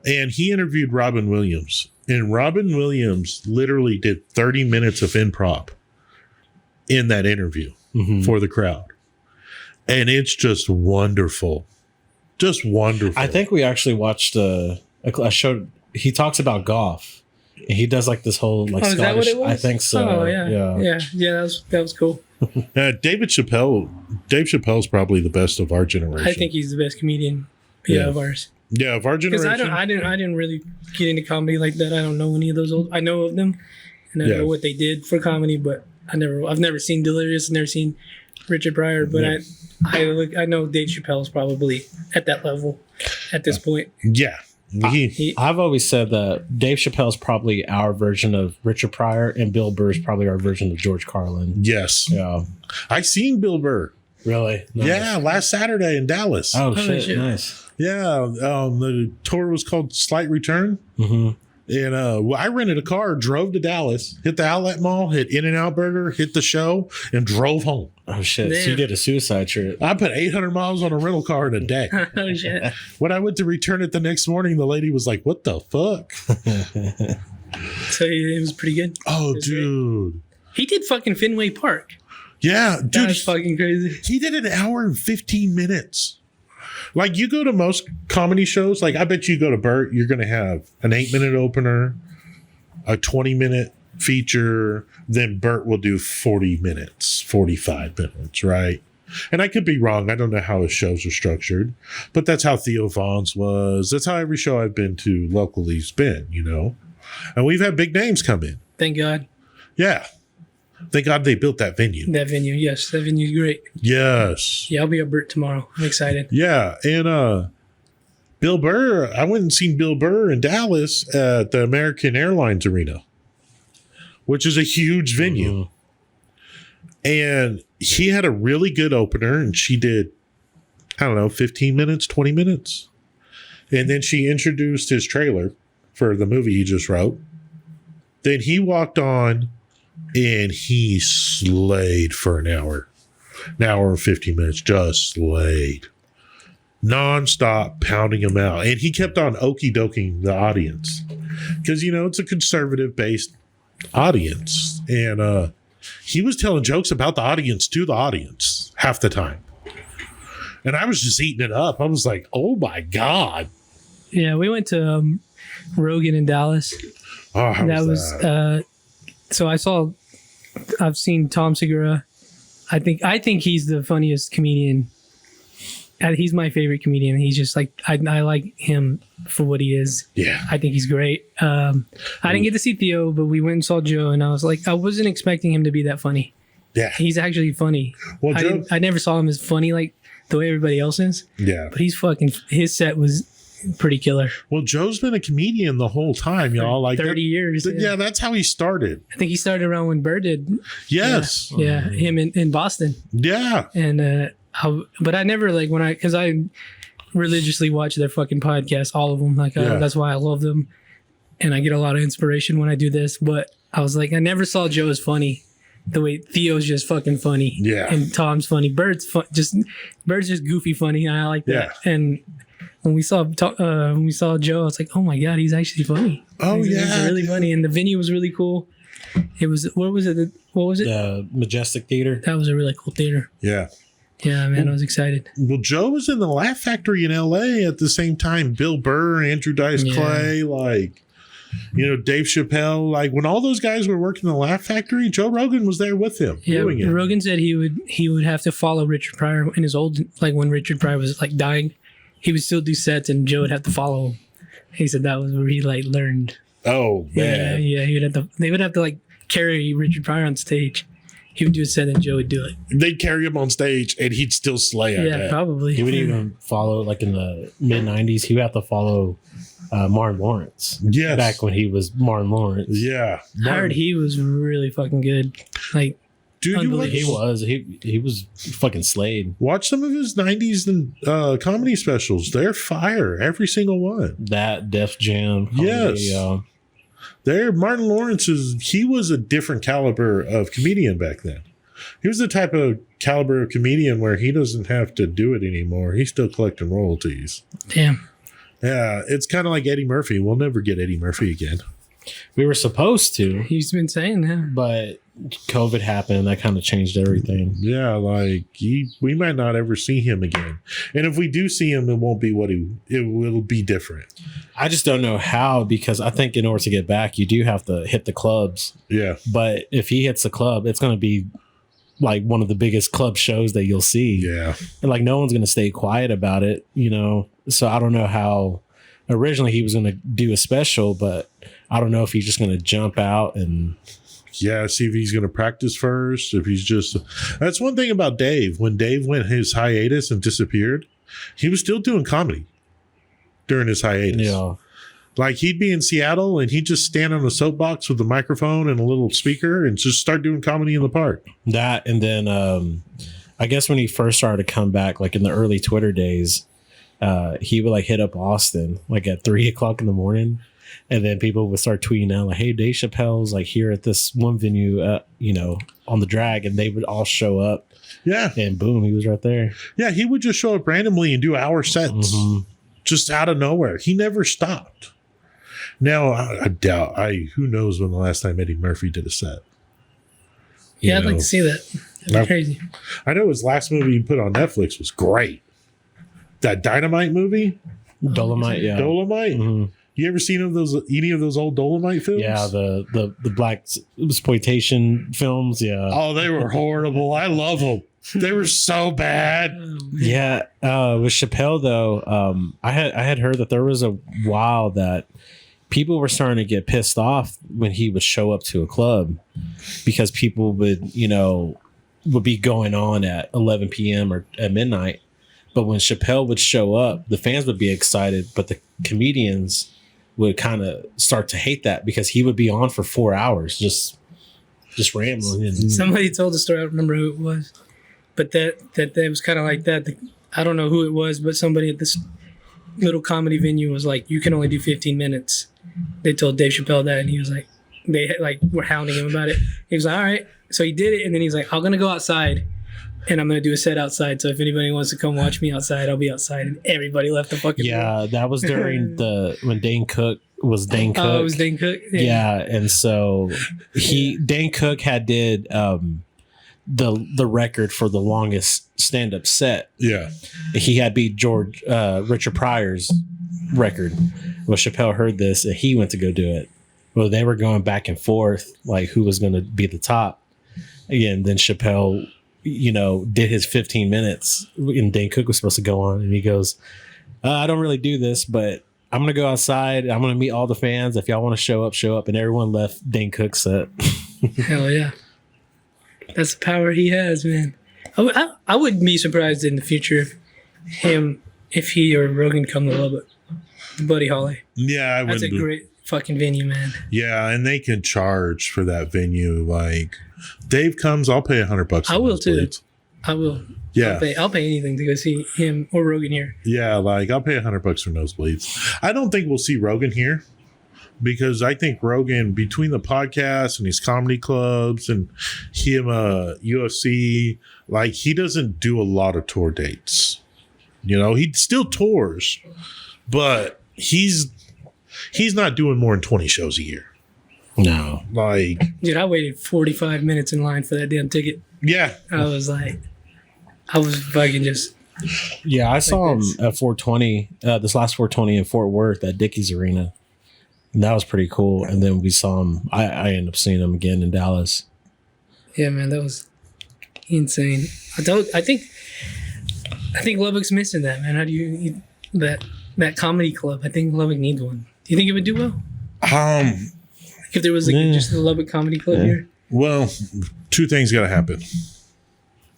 it. And he interviewed Robin Williams. And Robin Williams literally did 30 minutes of improv in that interview for the crowd. And it's just wonderful. Just wonderful. I think we actually watched a show. He talks about golf. He does like this whole like is that what Scottish. it was? I think so. Oh yeah. That was cool. Dave Chappelle's probably the best of our generation. I think he's the best comedian of ours. Yeah, of our Because generation. I didn't really get into comedy like that. I don't know any of those old. I know of them, and I know what they did for comedy, but I've never seen Delirious, never seen Richard Pryor, but I know Dave Chappelle's probably at that level at this point. Yeah. I've always said that Dave Chappelle's probably our version of Richard Pryor, and Bill Burr's probably our version of George Carlin. Yes. Yeah. I seen Bill Burr. Really? Nice. Yeah, last Saturday in Dallas. Oh shit! Nice. Yeah. The tour was called Slight Return. Mm-hmm. And I rented a car, drove to Dallas, hit the outlet mall, hit In-N-Out Burger, hit the show, and drove home. Oh shit! Damn. So you did a suicide trip. I put 800 miles on a rental car in a day. Oh shit! When I went to return it the next morning, the lady was like, "What the fuck?" So it was pretty good. Oh, That's dude. He did fucking Fenway Park. Yeah, dude. That's fucking crazy. He did an hour and 15 minutes. Like, you go to most comedy shows, like, I bet you go to Burt, you're going to have an 8-minute opener, a 20-minute feature, then Burt will do 40 minutes, 45 minutes, right? And I could be wrong. I don't know how his shows are structured, but that's how Theo Vaughn's was. That's how every show I've been to locally's been, you know? And we've had big names come in. Thank God. Yeah. Thank God they built that venue. That venue, yes. That venue's great. Yes. Yeah, I'll be at Burt tomorrow. I'm excited. Yeah. And Bill Burr, I went and seen Bill Burr in Dallas at the American Airlines Arena, which is a huge venue. And he had a really good opener, and she did, I don't know, 15 minutes, 20 minutes. And then she introduced his trailer for the movie he just wrote. Then he walked on and he slayed for an hour and 15 minutes, just slayed. Non-stop pounding him out. And he kept on okie doking the audience because, you know, it's a conservative based audience. And he was telling jokes about the audience to the audience half the time. And I was just eating it up. I was like, oh my God. Yeah, we went to Rogan in Dallas. Oh, how That was that? So I've seen Tom Segura. I think he's the funniest comedian. He's my favorite comedian. He's just like, I like him for what he is. Yeah. I think he's great. I didn't get to see Theo, but we went and saw Joe, and I was like, I wasn't expecting him to be that funny. Yeah. He's actually funny. Well, Joe, I never saw him as funny like the way everybody else is, yeah. but his set was pretty killer. Well, Joe's been a comedian the whole time, y'all. Like 30 years. Yeah, that's how he started. I think he started around when Burr did. Yes. Yeah, him in Boston. Yeah. And but I never because I religiously watch their fucking podcasts, all of them. Like that's why I love them, and I get a lot of inspiration when I do this. But I was like, I never saw Joe as funny the way Theo's just fucking funny. Yeah. And Tom's funny. Bird's just goofy funny. And I like that. Yeah. And when we saw Joe, I was like, oh my God, he's actually funny. Oh, He's yeah. really funny. And the venue was really cool. It was, what was it? The Majestic Theater. That was a really cool theater. Yeah. Yeah, man, I was excited. Well, Joe was in the Laugh Factory in LA at the same time. Bill Burr, Andrew Dice Clay, Dave Chappelle. Like, when all those guys were working in the Laugh Factory, Joe Rogan was there with him doing it. Rogan said he would have to follow Richard Pryor in his old, like when Richard Pryor was like dying, he would still do sets and Joe would have to follow him. He said that was where he like learned. Oh, man. Yeah, they would have to like carry Richard Pryor on stage. He would do a set and Joe would do it. They'd carry him on stage and he'd still slay at Yeah, probably. He would even follow, like in the mid 90s, he would have to follow Martin Lawrence. Yes. Back when he was Martin Lawrence. Yeah. I heard he was really fucking good. Like, dude, He was fucking slayed. watch some of his 90s and comedy specials. They're fire. Every single one. That Def Jam. Yes. Martin Lawrence he was a different caliber of comedian back then. He was the type of caliber of comedian where he doesn't have to do it anymore. He's still collecting royalties. damn. Yeah, it's kind of like Eddie Murphy. We'll never get Eddie Murphy again. We were supposed to, He's been saying that. but COVID happened. That kind of changed everything. Yeah, like we might not ever see him again. And if we do see him, it won't be it will be different. I just don't know how, because I think in order to get back, you do have to hit the clubs. Yeah. But if he hits the club, it's going to be like one of the biggest club shows that you'll see. Yeah. And like no one's going to stay quiet about it, So I don't know how. Originally he was going to do a special, but I don't know if he's just going to jump out and see if he's going to practice first. If he's just, that's one thing about Dave. When Dave went his hiatus and disappeared, he was still doing comedy during his hiatus. Yeah. Like he'd be in Seattle and he'd just stand on a soapbox with a microphone and a little speaker and just start doing comedy in the park. That, and then I guess when he first started to come back, like in the early Twitter days, he would like hit up Austin like at 3 o'clock in the morning And then people would start tweeting out like, "Hey, Dave Chappelle's like here at this one venue, on the drag," and they would all show up. Yeah, and boom, he was right there. Yeah, he would just show up randomly and do hour sets, just out of nowhere. He never stopped. Now I doubt. Who knows when the last time Eddie Murphy did a set? Yeah, I'd like to see that. That'd be crazy. I know his last movie he put on Netflix was great. That Dynamite movie, Dolomite. Yeah, Dolomite. Mm-hmm. You ever seen any of those old Dolomite films? Yeah, the black exploitation films. Yeah. Oh, they were horrible. I love them. They were so bad. Yeah. With Chappelle though, I had heard that there was a while that people were starting to get pissed off when he would show up to a club because people would be going on at 11 p.m. or at midnight. But when Chappelle would show up, the fans would be excited, but the comedians would kind of start to hate that because he would be on for 4 hours just rambling. Somebody told the story. I don't remember who it was, but that was kind of like that. I don't know who it was, but somebody at this little comedy venue was like, "You can only do 15 minutes." They told Dave Chappelle that, and he was like, they were hounding him about it. He was like, "All right." So he did it, and then he's like, "I'm gonna go outside, and I'm gonna do a set outside. So if anybody wants to come watch me outside, I'll be outside." And everybody left the fucking room. That was during when Dane Cook was Dane Cook. Oh, it was Dane Cook. Yeah, and so Dane Cook did the record for the longest stand-up set. Yeah, he had beat Richard Pryor's record. Well, Chappelle heard this and he went to go do it. Well, they were going back and forth like who was going to be the top. Again, then Chappelle, did his 15 minutes and Dane Cook was supposed to go on, and he goes, "I don't really do this, but I'm going to go outside. I'm going to meet all the fans. If y'all want to show up." And everyone left Dane Cook's set. Hell yeah. That's the power he has, man. I wouldn't be surprised in the future if he or Rogan come to Lubbock. Buddy Holly. Yeah, that's a great fucking venue, man. Yeah, and they can charge for that venue. Like Dave comes, I'll pay $100. I will too. I will. Yeah, I'll pay anything to go see him or Rogan here. Yeah, like I'll pay $100 for nosebleeds. I don't think we'll see Rogan here because I think Rogan, between the podcast and his comedy clubs and him UFC, like he doesn't do a lot of tour dates. He still tours, but he's not doing more than 20 shows a year. No. Like, dude, I waited 45 minutes in line for that damn ticket. Yeah. I was fucking just. Yeah, I saw him at 420, this last 420 in Fort Worth at Dickies Arena. And that was pretty cool. And then we saw him, I ended up seeing him again in Dallas. Yeah, man, that was insane. I think Lubbock's missing that, man. How do you that comedy club? I think Lubbock needs one. Do you think it would do well? If there was just the Lubbock Comedy Club here? Well, two things got to happen.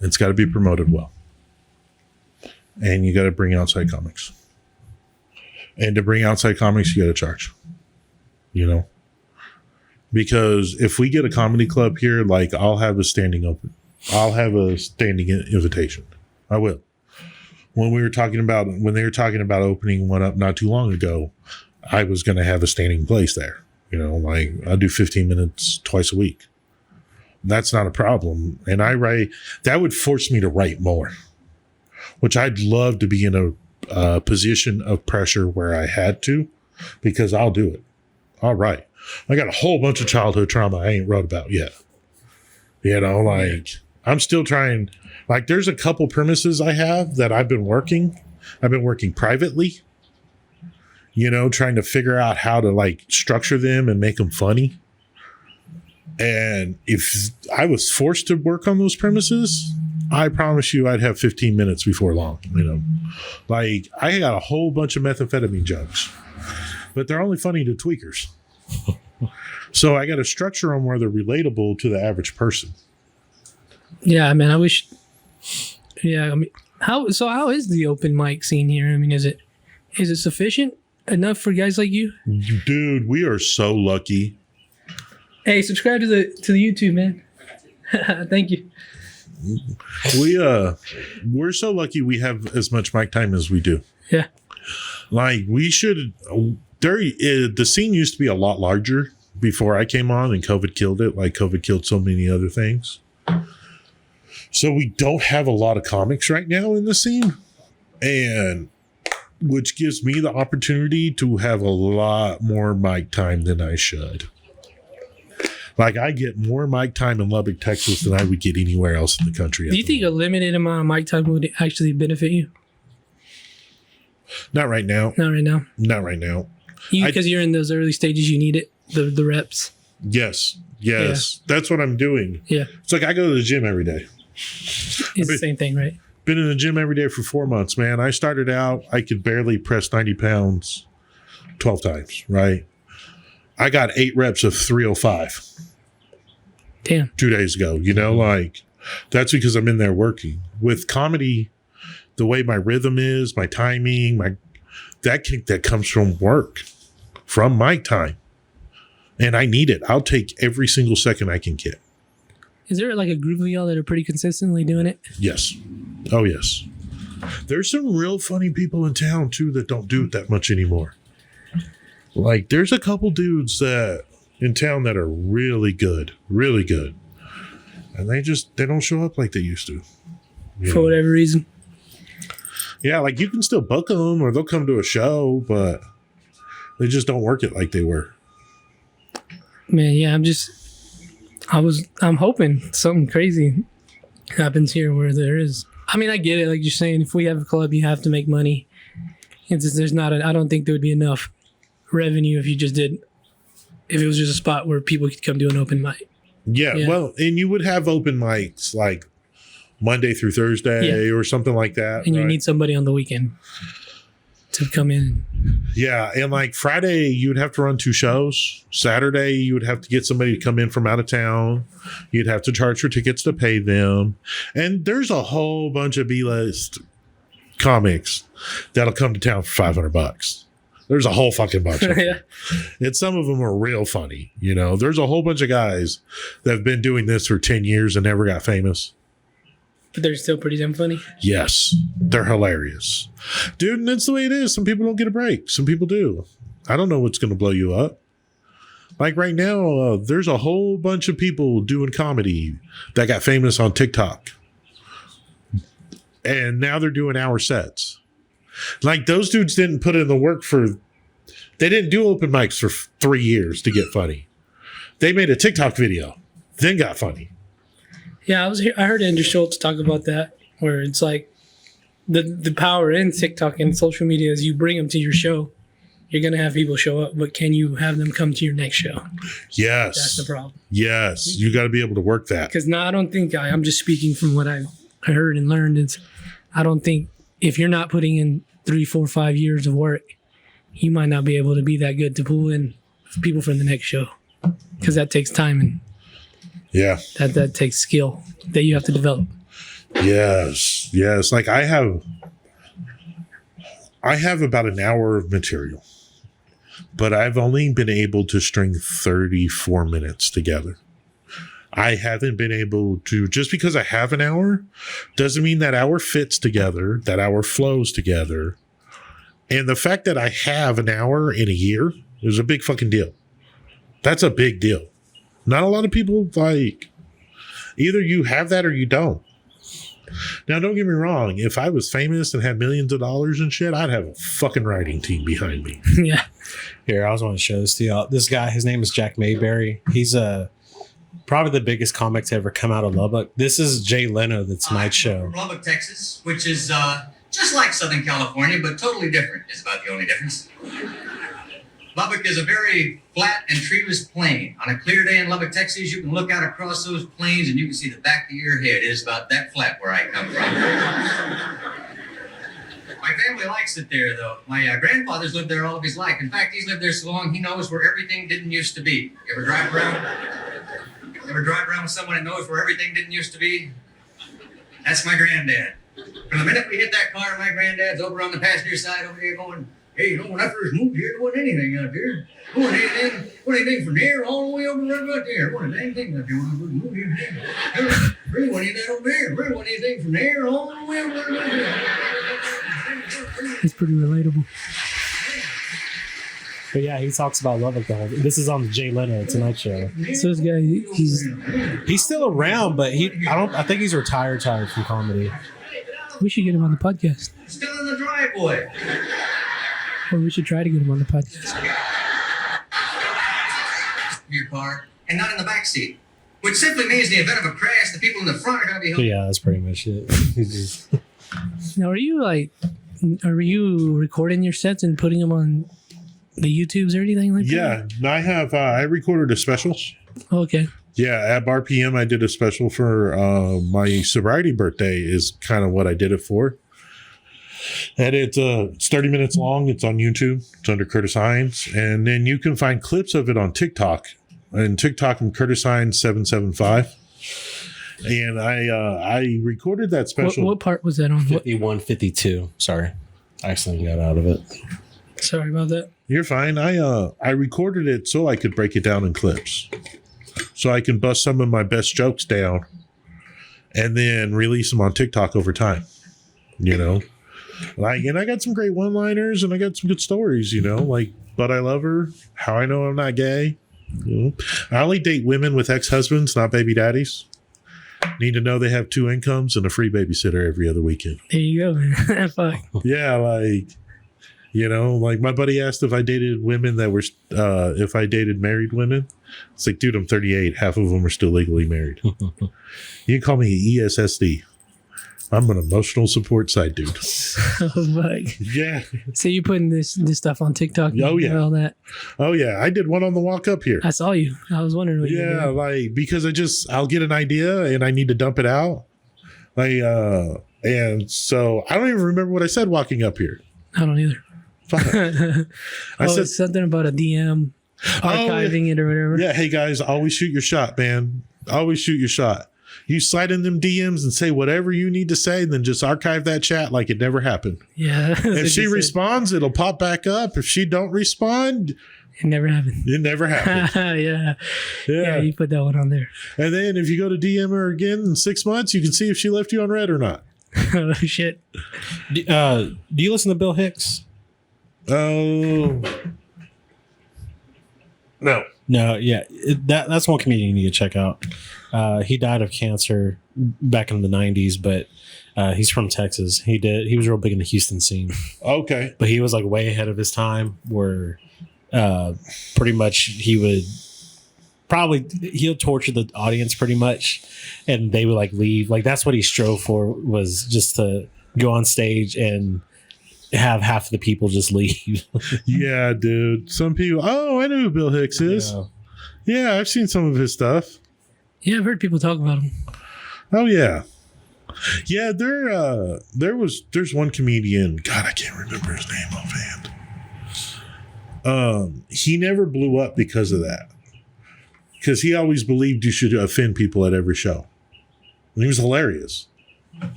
It's got to be promoted well. And you got to bring outside comics. And to bring outside comics, you got to charge. Because if we get a comedy club here, like I'll have a standing invitation. I will. When they were talking about opening one up not too long ago, I was going to have a standing place there. Like I do 15 minutes twice a week. That's not a problem. And that would force me to write more, which I'd love to be in a position of pressure where I had to, because I'll do it. All right. I got a whole bunch of childhood trauma I ain't wrote about yet. I'm still trying. Like there's a couple premises I have that I've been working privately, trying to figure out how to structure them and make them funny. And if I was forced to work on those premises, I promise you I'd have 15 minutes before long. I got a whole bunch of methamphetamine jugs, but they're only funny to tweakers. So I got to structure them where they're relatable to the average person. Yeah, man, I wish. Yeah, I mean, how is the open mic scene here? I mean, is it sufficient enough for guys like you? Dude, we are so lucky. Hey, subscribe to the YouTube, man. Thank you. We're so lucky we have as much mic time as we do. Yeah. Like we should. the scene used to be a lot larger before I came on, and COVID killed it, like COVID killed so many other things. So we don't have a lot of comics right now in the scene, and which gives me the opportunity to have a lot more mic time than I should. Like, I get more mic time in Lubbock, Texas than I would get anywhere else in the country. Do you think a limited amount of mic time would actually benefit you? Not right now. Not right now. Not right now. Because you're in those early stages, you need it, the reps. Yes. That's what I'm doing. Yeah. It's like I go to the gym every day. It's the same thing, right? Been in the gym every day for 4 months, man. I started out, I could barely press 90 pounds 12 times, right? I got 8 reps of 305. Damn. 2 days ago, like that's because I'm in there working. With comedy, the way my rhythm is, my timing, that kick that comes from work, from my time. And I need it. I'll take every single second I can get. Is there like a group of y'all that are pretty consistently doing it? Yes. Oh, yes. There's some real funny people in town, too, that don't do it that much anymore. Like, there's a couple dudes that in town that are really good. And they don't show up like they used to. For whatever reason. Yeah, like you can still book them or they'll come to a show, but they just don't work it like they were. Man, yeah, I'm hoping something crazy happens here where there is. I mean, I get it. Like you're saying, if we have a club, you have to make money. It's just, I don't think there would be enough revenue if it was just a spot where people could come do an open mic. Yeah. Well, and you would have open mics like Monday through Thursday or something like that. And you need somebody on the weekend to come in. Yeah. And like Friday, you'd have to run 2 shows. Saturday, you would have to get somebody to come in from out of town. You'd have to charge for tickets to pay them. And there's a whole bunch of B-list comics that'll come to town for $500. There's a whole fucking bunch of them. Yeah. And some of them are real funny. There's a whole bunch of guys that have been doing this for 10 years and never got famous. But they're still pretty damn funny. Yes, they're hilarious. Dude, and that's the way it is. Some people don't get a break. Some people do. I don't know what's going to blow you up. Like right now, there's a whole bunch of people doing comedy that got famous on TikTok. And now they're doing hour sets. Like those dudes didn't put in the work they didn't do open mics for 3 years to get funny. They made a TikTok video, then got funny. Yeah, I heard Andrew Schultz talk about that, where it's like the power in TikTok and social media is you bring them to your show, you're going to have people show up, but can you have them come to your next show? Yes. That's the problem. Yes. You got to be able to work that. Because I don't think, I'm just speaking from what I heard and learned, I don't think if you're not putting in 3, 4, 5 years of work, you might not be able to be that good to pull in people from the next show. Because that takes time and that takes skill that you have to develop. Yes. Like I have about an hour of material, but I've only been able to string 34 minutes together. I haven't been able to, just because I have an hour doesn't mean that hour fits together, that hour flows together. And the fact that I have an hour in a year is a big fucking deal. That's a big deal. Not a lot of people, like, either you have that or you don't. Now, don't get me wrong. If I was famous and had millions of dollars and shit, I'd have a fucking writing team behind me. Yeah. Here, I was want to show this to y'all. This guy, his name is Jack Mayberry. He's probably the biggest comic to ever come out of Lubbock. This is Jay Leno, the Tonight Show. From Lubbock, Texas, which is just like Southern California, but totally different is about the only difference. Lubbock is a very flat and treeless plain. On a clear day in Lubbock, Texas, you can look out across those plains and you can see the back of your head. It is about that flat where I come from. My family likes it there, though. My grandfather's lived there all of his life. In fact, he's lived there so long, he knows where everything didn't used to be. You ever drive around? Ever drive around with someone that knows where everything didn't used to be? That's my granddad. From the minute we hit that car, my granddad's over on the passenger side over here going, hey, when I first moved here, there wasn't anything out there. There wasn't anything from here all the way over right about there. There wasn't anything out there when I first moved here. There really wasn't anything over there. There really wasn't anything from there all the way over right about there. It's pretty relatable. But yeah, he talks about Lubbock the whole. This is on the Jay Leno Tonight Show. So this guy, He's still around, but I think he's retired from comedy. we should get him on the podcast. Still in the driveway. Or we should try to get him on the podcast. Your car and not in the back seat, which simply means in the event of a crash, the people in the front are going to be But held. yeah, that's pretty much it. Now, are you recording your sets and putting them on the YouTubes or anything like Yeah, I recorded a special. that? Okay. Yeah, at Bar PM, I did a special for my sobriety birthday. Is kind of what I did it for. And it's 30 minutes long. It's on YouTube. It's under Curtis Hinds, and then you can find clips of it on TikTok. And TikTok, I'm Curtis Hinds 775. And I recorded that special. What part was that on? 5152. Sorry, I accidentally got out of it. Sorry about that. You're fine. I recorded it so I could break it down in clips, so I can bust some of my best jokes down, and then release them on TikTok over time. You know, and I got some great one-liners, and I got some good stories. You know, like "But I Love Her," "How I Know I'm Not Gay." You know? I only date women with ex-husbands, not baby daddies. Need to know they have 2 incomes and a free babysitter every other weekend. There you go, man. Fuck. Yeah, like my buddy asked if I dated women that were, if I dated married women. It's like, dude, I'm 38. Half of them are still legally married. You can call me an ESSD. I'm an emotional support side dude. Oh, fuck. Yeah. So you putting this stuff on TikTok? Oh, yeah. All that. Oh, yeah. I did one on the walk up here. I saw you. I was wondering what you were Yeah, doing. because I'll get an idea and I need to dump it out. And so I don't even remember what I said walking up here. I don't either. Fuck. I said it's something about a DM archiving it or whatever. Yeah, hey guys, always shoot your shot, man. Always shoot your shot. You slide in them DMs and say whatever you need to say, and then just archive that chat like it never happened. Yeah. If she responds, it'll pop back up. If she don't respond, it never happened. it never happened. Yeah. Yeah. You put that one on there. And then if you go to DM her again in 6 months, you can see if she left you on red or not. Oh, shit. Do you listen to Bill Hicks? Oh. No. No, yeah, that's one comedian you need to check out. He died of cancer back in the 90s, but he's from Texas. He was real big in the Houston scene, Okay. but he was like way ahead of his time. Where pretty much he'll torture the audience pretty much, and they would like leave. Like that's what he strove for, was just to go on stage and have half of the people just leave. Yeah, dude. Some people. Oh, I know who Bill Hicks is. Yeah. Yeah, I've seen some of his stuff. Yeah, I've heard people talk about him. Oh yeah, yeah. There's one comedian. God, I can't remember his name offhand. He never blew up because of that. Because he always believed you should offend people at every show, and he was hilarious.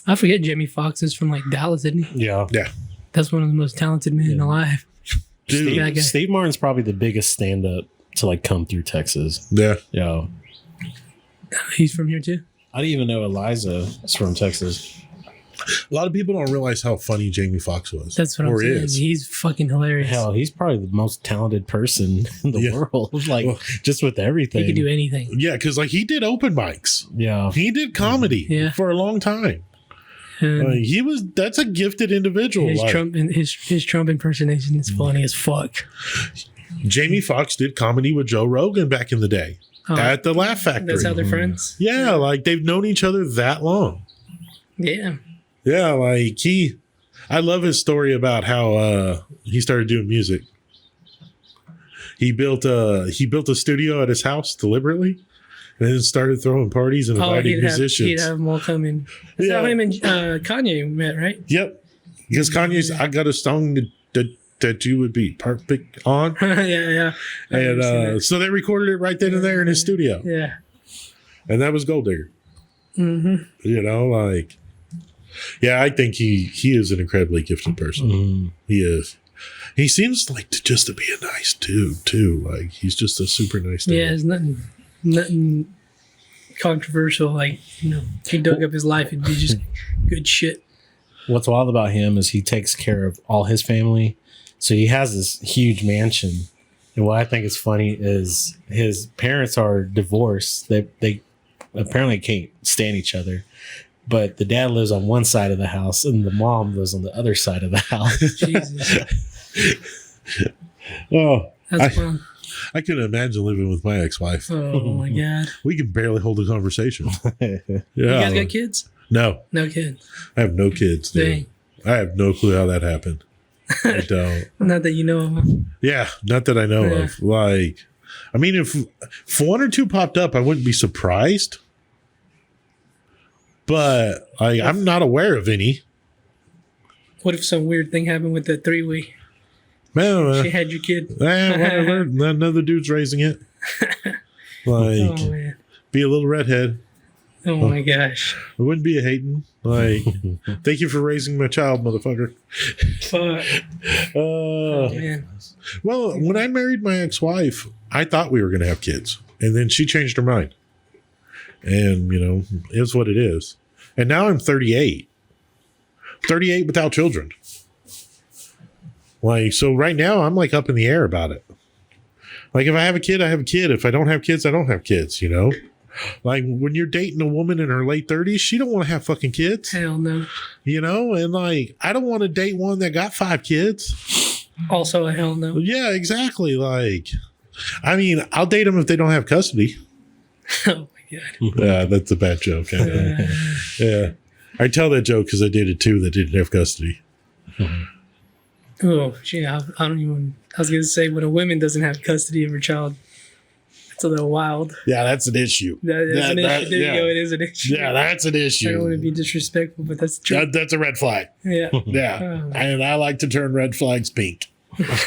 I forget Jamie Foxx is from like Dallas, isn't he? Yeah. Yeah, That's one of the most talented men alive. dude. That guy. Steve Martin's probably the biggest stand-up to like come through Texas. Yeah, Yeah. He's from here too. I didn't even know Eliza is from Texas. a lot of people don't realize how funny Jamie Foxx was. That's what I'm saying. is. He's fucking hilarious. Hell, he's probably the most talented person in the Yeah. world. Like, Well, just with everything. He can do anything. Yeah, because like he did open mics. Yeah. He did comedy Yeah. for a long time. And That's a gifted individual. his Like, Trump impersonation is funny as fuck. Jamie Foxx did comedy with Joe Rogan back in the day Oh, at the Laugh Factory. that's how they're friends. Yeah, like they've known each other that long. Yeah. Yeah, like I love his story about how he started doing music. He built a studio at his house deliberately, and then started throwing parties and inviting musicians. He'd have them all come in. That's Yeah. how him and Kanye met, right? Yep, because Kanye's "I Got a Song that you would be perfect on," Yeah. I remember seeing and that. so they recorded it right then and there in his studio, Yeah. and that was Gold Digger. Mm-hmm. You know, like, yeah, I think he is an incredibly gifted person. Mm. He is. He seems like to be a nice dude too. Like he's just a super nice dude. Yeah, it's nothing controversial. Like, if he dug up his life, it'd be just good shit. What's wild about him is he takes care of all his family So he has this huge mansion. And what I think is funny is his parents are divorced. They apparently can't stand each other. But the dad lives on one side of the house and the mom lives on the other side of the house. Jesus. Oh, That's fun. I couldn't imagine living with my ex-wife. Oh my God. We can barely hold a conversation. Yeah. You guys got kids? No, No kids. I have no kids, dude. Dang. I have no clue how that happened. I don't. Not that you know of. Yeah, not that I know of. Like, I mean, if one or two popped up, I wouldn't be surprised. But I'm not aware of any. What if some weird thing happened with the three-way? Man, She had your kid. whatever. None of the dude's raising it. Like, Oh man. be a little redhead. Oh my gosh. It wouldn't be a hating. Like, thank you for raising my child, motherfucker. Fuck. Oh, man. Well, when I married my ex-wife, I thought we were going to have kids. And then she changed her mind. And, it's what it is. And now I'm 38. 38 without children. Like, so right now I'm like up in the air about it. Like, if I have a kid, I have a kid. If I don't have kids, I don't have kids, Like, when you're dating a woman in her late 30s, she don't want to have fucking kids. Hell no. And like, I don't want to date one that got 5 kids. Also a hell no. Yeah, exactly. Like, I mean, I'll date them if they don't have custody. Oh my God. Yeah, that's a bad joke. I know. Yeah. I tell that joke because I dated 2 that didn't have custody. Oh, gee, I don't even. I was going to say, when a woman doesn't have custody of her child, it's a little wild. Yeah, that's an issue. That's an issue. There you go. It is an issue. Yeah, that's an issue. I don't want to be disrespectful, but that's true. That's a red flag. Yeah. Yeah. Oh. And I like to turn red flags pink.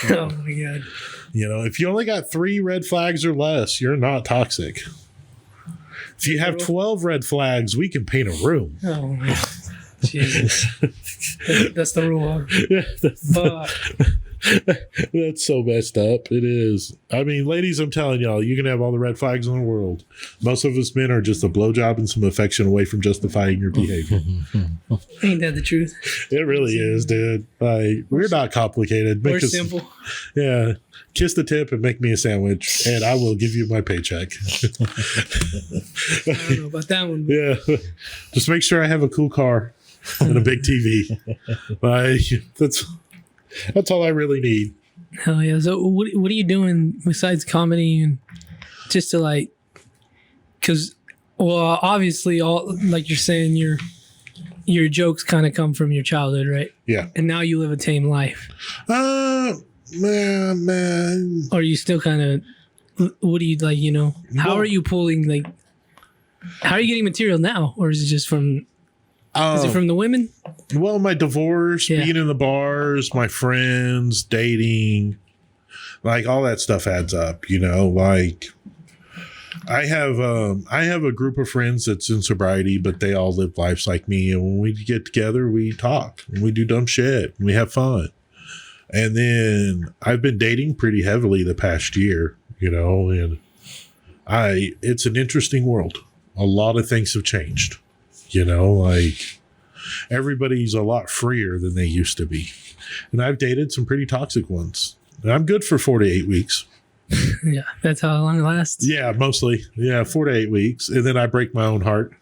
Oh my God. If you only got 3 red flags or less, you're not toxic. If you have 12 red flags, we can paint a room. Oh my God. Jesus. That's the rule. Yeah, Fuck. that's so messed up. It is. I mean, ladies, I'm telling y'all, you can have all the red flags in the world. Most of us men are just a blowjob and some affection away from justifying your behavior. Ain't that the truth? It really is, dude. Like, we're not complicated. Or simple. Yeah. Kiss the tip and make me a sandwich, and I will give you my paycheck. I don't know about that one. Yeah. Just make sure I have a cool car and a big TV. That's all I really need. Hell yeah. So what are you doing besides comedy and just to like, because, well, obviously all, like you're saying, your jokes kind of come from your childhood, right? Yeah. And now you live a tame life. Man. Or are you still kind of, what do you like, how are you pulling, like, how are you getting material now? Or is it just from, is it from the women? Well, my divorce, Yeah. being in the bars, my friends, dating, like all that stuff adds up, like I have a group of friends that's in sobriety, but they all live lives like me. And when we get together, we talk and we do dumb shit and we have fun. And then I've been dating pretty heavily the past year, and it's an interesting world. A lot of things have changed, like everybody's a lot freer than they used to be. And I've dated some pretty toxic ones. And I'm good for 4 to 8 weeks. Yeah, that's how long it lasts. Yeah, mostly. Yeah, 4 to 8 weeks. And then I break my own heart.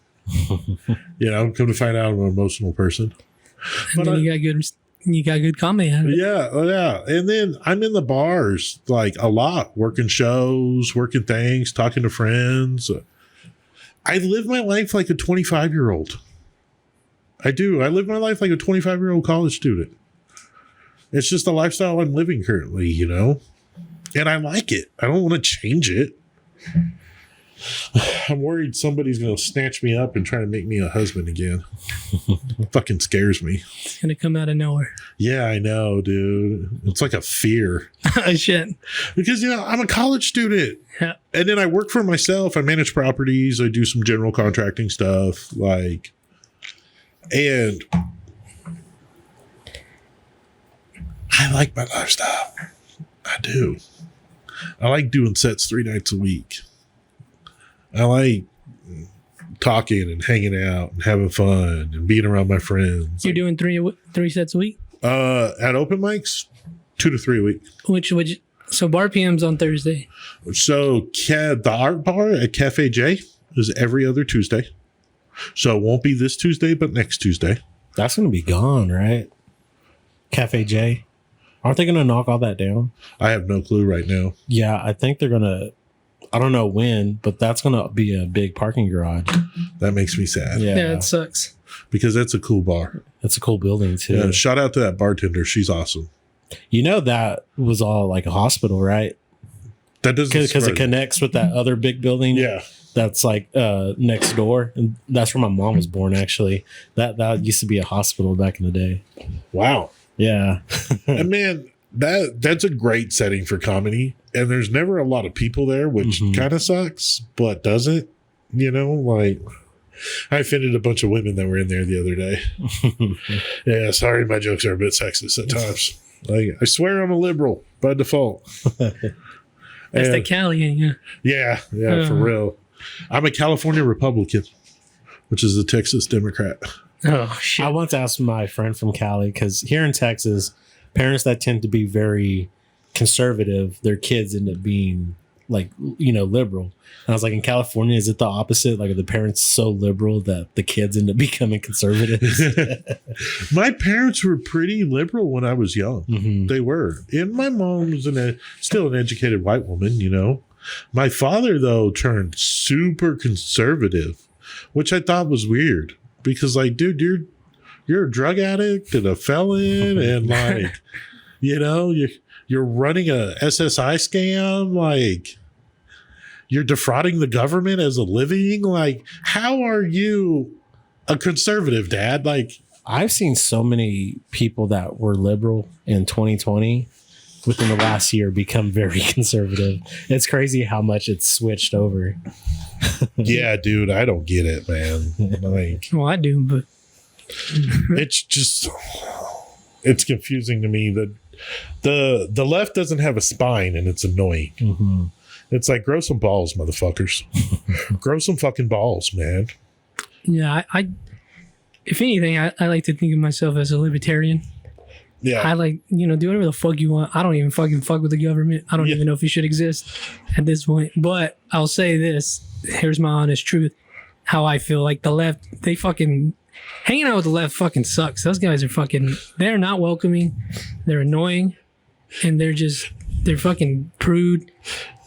Come to find out I'm an emotional person. And then you got good comedy out of it. Yeah. And then I'm in the bars like a lot, working shows, working things, talking to friends. I live my life like a 25-year-old. I do. I live my life like a 25-year-old college student. It's just the lifestyle I'm living currently, and I like it. I don't want to change it. I'm worried somebody's going to snatch me up and try to make me a husband again. It fucking scares me. It's going to come out of nowhere. Yeah, I know, dude. It's like a fear. Shit. Because, I'm a college student. Yeah. And then I work for myself. I manage properties. I do some general contracting stuff. And I like my lifestyle. I do. I like doing sets 3 nights a week. I like talking and hanging out and having fun and being around my friends. You're doing three sets a week? At open mics? 2 to 3 a week. Which so bar PM's on Thursday. So the art bar at Cafe J is every other Tuesday. So it won't be this Tuesday, but next Tuesday. That's going to be gone, right? Cafe J. Aren't they going to knock all that down? I have no clue right now. Yeah, I think they're going to. I don't know when, but that's going to be a big parking garage. That makes me sad. Yeah, it sucks. Because that's a cool bar. That's a cool building, too. Yeah, shout out to that bartender. She's awesome. You know, that was all like a hospital, right? That doesn't Because it connects with that other big building. Yeah. That's like next door. And that's where my mom was born, actually. That used to be a hospital back in the day. Wow. Yeah. And man, that's a great setting for comedy. And there's never a lot of people there, which kind of sucks, but doesn't. You know, like I offended a bunch of women that were in there the other day. Yeah, sorry, my jokes are a bit sexist at times. Like, I swear I'm a liberal by default. That's the Cali in you. Yeah, for real. I'm a California Republican, which is a Texas Democrat. Oh, shit. I once asked my friend from Cali, because here in Texas, parents that tend to be very conservative, their kids end up being like, you know, liberal. And I was like, in California, is it the opposite? Like, are the parents so liberal that the kids end up becoming conservatives? My parents were pretty liberal when I was young. Mm-hmm. They were. And my mom was still an educated white woman, you know. My father, though, turned super conservative, which I thought was weird. Because, like, dude, you're a drug addict and a felon and, like, you know, you're running a SSI scam, like you're defrauding the government as a living. Like, how are you a conservative, Dad? Like, I've seen so many people that were liberal in 2020 within the last year become very conservative. It's crazy how much it's switched over. yeah, dude, I don't get it, man. Like, well, I do, but it's just, it's confusing to me that the left doesn't have a spine, and it's annoying. Mm-hmm. It's like, grow some balls, motherfuckers. Grow some fucking balls, man. yeah, I if anything, I like to think of myself as a libertarian. Yeah. I like, you know, do whatever the fuck you want. I don't even fucking fuck with the government. I don't even know if it should exist at this point. But I'll say this. Here's my honest truth. How I feel. Like, the left, they fucking... Hanging out with the left fucking sucks. Those guys are fucking... They're not welcoming. They're annoying. And they're fucking prude.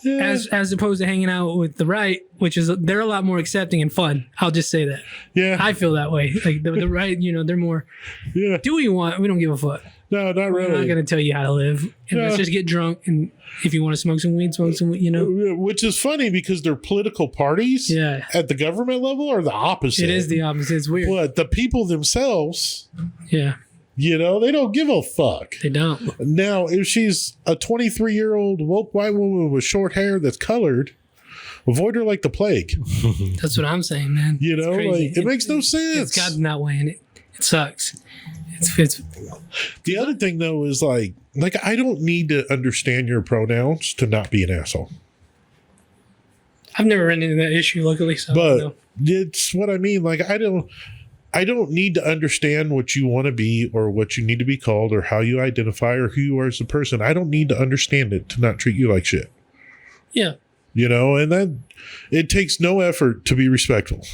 Yeah. As opposed to hanging out with the right, which is... They're a lot more accepting and fun. I'll just say that. Yeah. I feel that way. Like, the right, you know, they're more... Yeah. Do what you want. We don't give a fuck. No, not really. We're not going to tell you how to live. And let's just get drunk. And if you want to smoke some weed, you know. Which is funny because their political parties at the government level are the opposite. It is the opposite. It's weird. But the people themselves, you know, they don't give a fuck. They don't. Now, if she's a 23-year-old woke white woman with short hair that's colored, avoid her like the plague. That's what I'm saying, man. You know, like, it makes no sense. It's gotten that way, and it sucks. It's the other thing though is like I don't need to understand your pronouns to not be an asshole. I've never run into that issue, luckily. So but it's what I mean. Like, I don't need to understand what you want to be or what you need to be called or how you identify or who you are as a person. I don't need to understand it to not treat you like shit. Yeah. You know, and that it takes no effort to be respectful.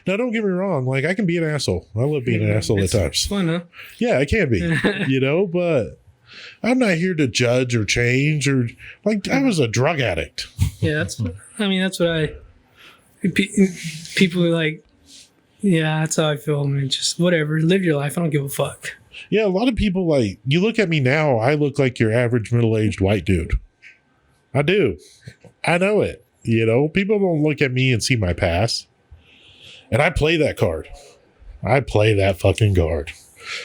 Now, don't get me wrong. Like, I can be an asshole. I love being an asshole at times. It's fun, huh? Yeah, I can be. You know, but I'm not here to judge or change or like. I was a drug addict. Yeah, that's what people are like. Yeah, that's how I feel. I mean, just whatever. Live your life. I don't give a fuck. Yeah, a lot of people like. You look at me now. I look like your average middle-aged white dude. I do. I know it. You know, people don't look at me and see my past. And I play that card. I play that fucking card.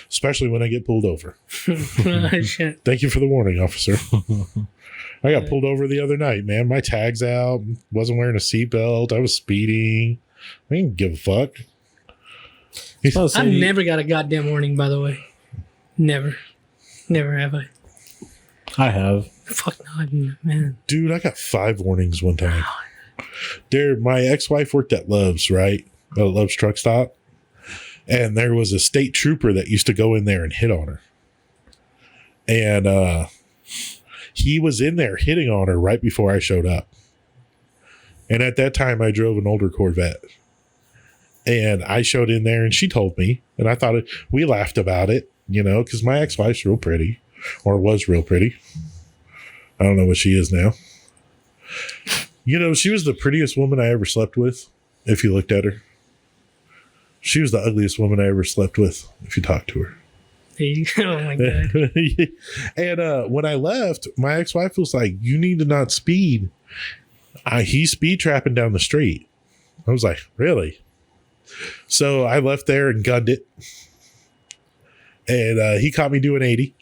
Especially when I get pulled over. Thank you for the warning, officer. I got pulled over the other night, man. My tag's out. Wasn't wearing a seatbelt. I was speeding. I didn't give a fuck. I've never got a goddamn warning, by the way. Never. Never have I. I have. Fuck no, man. Dude, I got 5 warnings one time. My ex-wife worked at Love's, right? Love's truck stop. And there was a state trooper that used to go in there and hit on her. And he was in there hitting on her right before I showed up. And at that time, I drove an older Corvette. And I showed in there and she told me, and I thought we laughed about it, you know, because my ex-wife's real pretty, or was real pretty. I don't know what she is now. You know, she was the prettiest woman I ever slept with, if you looked at her. She was the ugliest woman I ever slept with, if you talked to her. Oh my God. And when I left, my ex-wife was like, you need to not speed. He's speed trapping down the street. I was like, really? So I left there and gunned it. And he caught me doing 80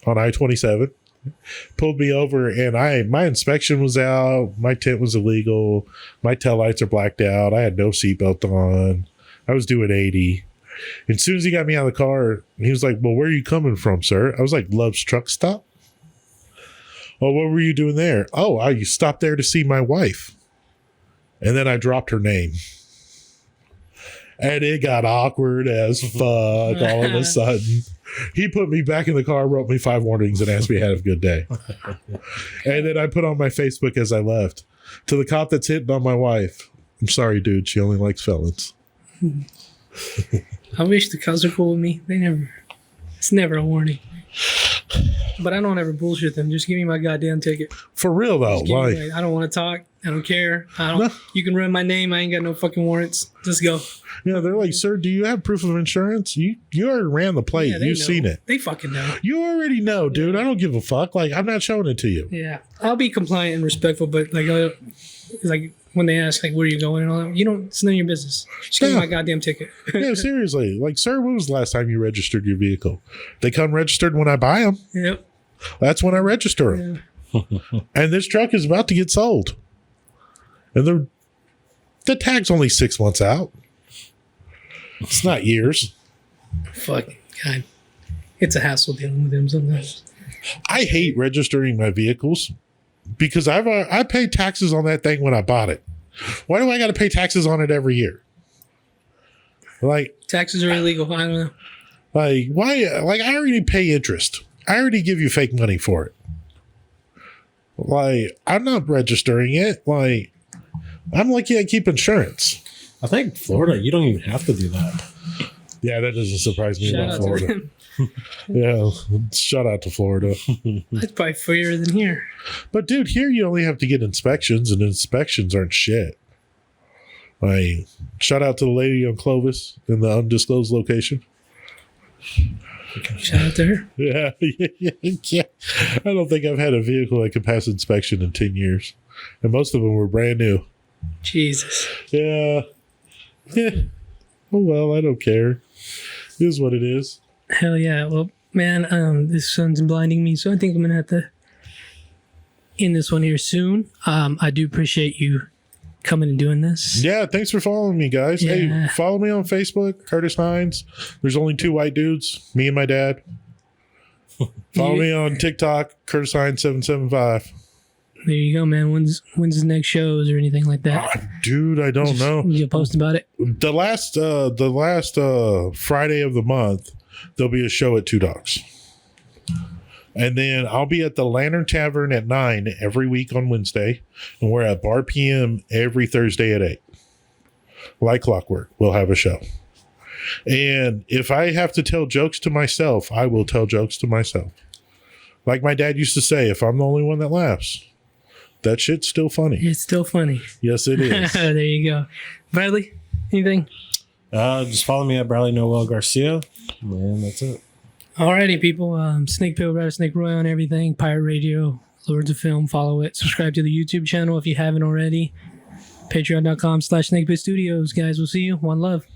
on I-27. Pulled me over, and my inspection was out. My tint was illegal. My taillights are blacked out. I had no seatbelt on. I was doing 80. And as soon as he got me out of the car, he was like, well, where are you coming from, sir? I was like, Love's Truck Stop. Oh, what were you doing there? Oh, I stopped there to see my wife. And then I dropped her name. And it got awkward as fuck all of a sudden. He put me back in the car, wrote me 5 warnings, and asked me to have a good day. And then I put on my Facebook as I left, to the cop that's hitting on my wife, I'm sorry, dude. She only likes felons. I wish the cops were cool with me. It's never a warning. But I don't ever bullshit them. Just give me my goddamn ticket. For real, though. I don't want to talk. I don't care. You can run my name. I ain't got no fucking warrants. Just go. Yeah, they're like, sir, do you have proof of insurance? You already ran the plate. Yeah, You've seen it. They fucking know. You already know, dude. I don't give a fuck. Like, I'm not showing it to you. Yeah. I'll be compliant and respectful, but like when they ask, like, where are you going and all that, it's none of your business. Just give me my goddamn ticket. Yeah, seriously. Like, sir, when was the last time you registered your vehicle? They come registered when I buy them. Yep. That's when I register them. Yeah. And this truck is about to get sold. And the tag's only 6 months out. It's not years. Fuck, God. It's a hassle dealing with them sometimes. I hate registering my vehicles because I paid taxes on that thing when I bought it. Why do I got to pay taxes on it every year? Like, taxes are illegal. I don't know. Like, why? Like, I already pay interest. I already give you fake money for it. Like, I'm not registering it. Like, I'm lucky I keep insurance. I think Florida, you don't even have to do that. Yeah, that doesn't surprise me about Florida. Yeah, shout out to Florida. That's probably freer than here. But dude, here you only have to get inspections, and inspections aren't shit. Like, shout out to the lady on Clovis in the undisclosed location. Shout out to her. Yeah. I don't think I've had a vehicle that could pass inspection in 10 years. And most of them were brand new. Jesus. Yeah. Oh, well, I don't care. It is what it is. Hell yeah. Well, man, this sun's blinding me, so I think I'm going to have to end this one here soon. I do appreciate you coming and doing this. Yeah, thanks for following me, guys. Yeah. Hey, follow me on Facebook, Curtis Hinds. There's only 2 white dudes, me and my dad. Follow me on TikTok, Curtis Hinds 775. There you go, man. When's the next shows or anything like that? Dude, I don't know. You'll post about it? The last Friday of the month, there'll be a show at Two Dogs. And then I'll be at the Lantern Tavern at 9 every week on Wednesday. And we're at Bar PM every Thursday at 8. Like clockwork, we'll have a show. And if I have to tell jokes to myself, I will tell jokes to myself. Like my dad used to say, if I'm the only one that laughs, that shit's still funny. It's still funny. Yes, it is. There you go. Bradley, anything? Just follow me at Bradley Noel Garcia. And that's it. Alrighty, people. Snake Pill, Rattlesnake Roy on everything. Pirate Radio, Lords of Film. Follow it. Subscribe to the YouTube channel if you haven't already. Patreon.com/SnakePitStudios. Guys, we'll see you. One love.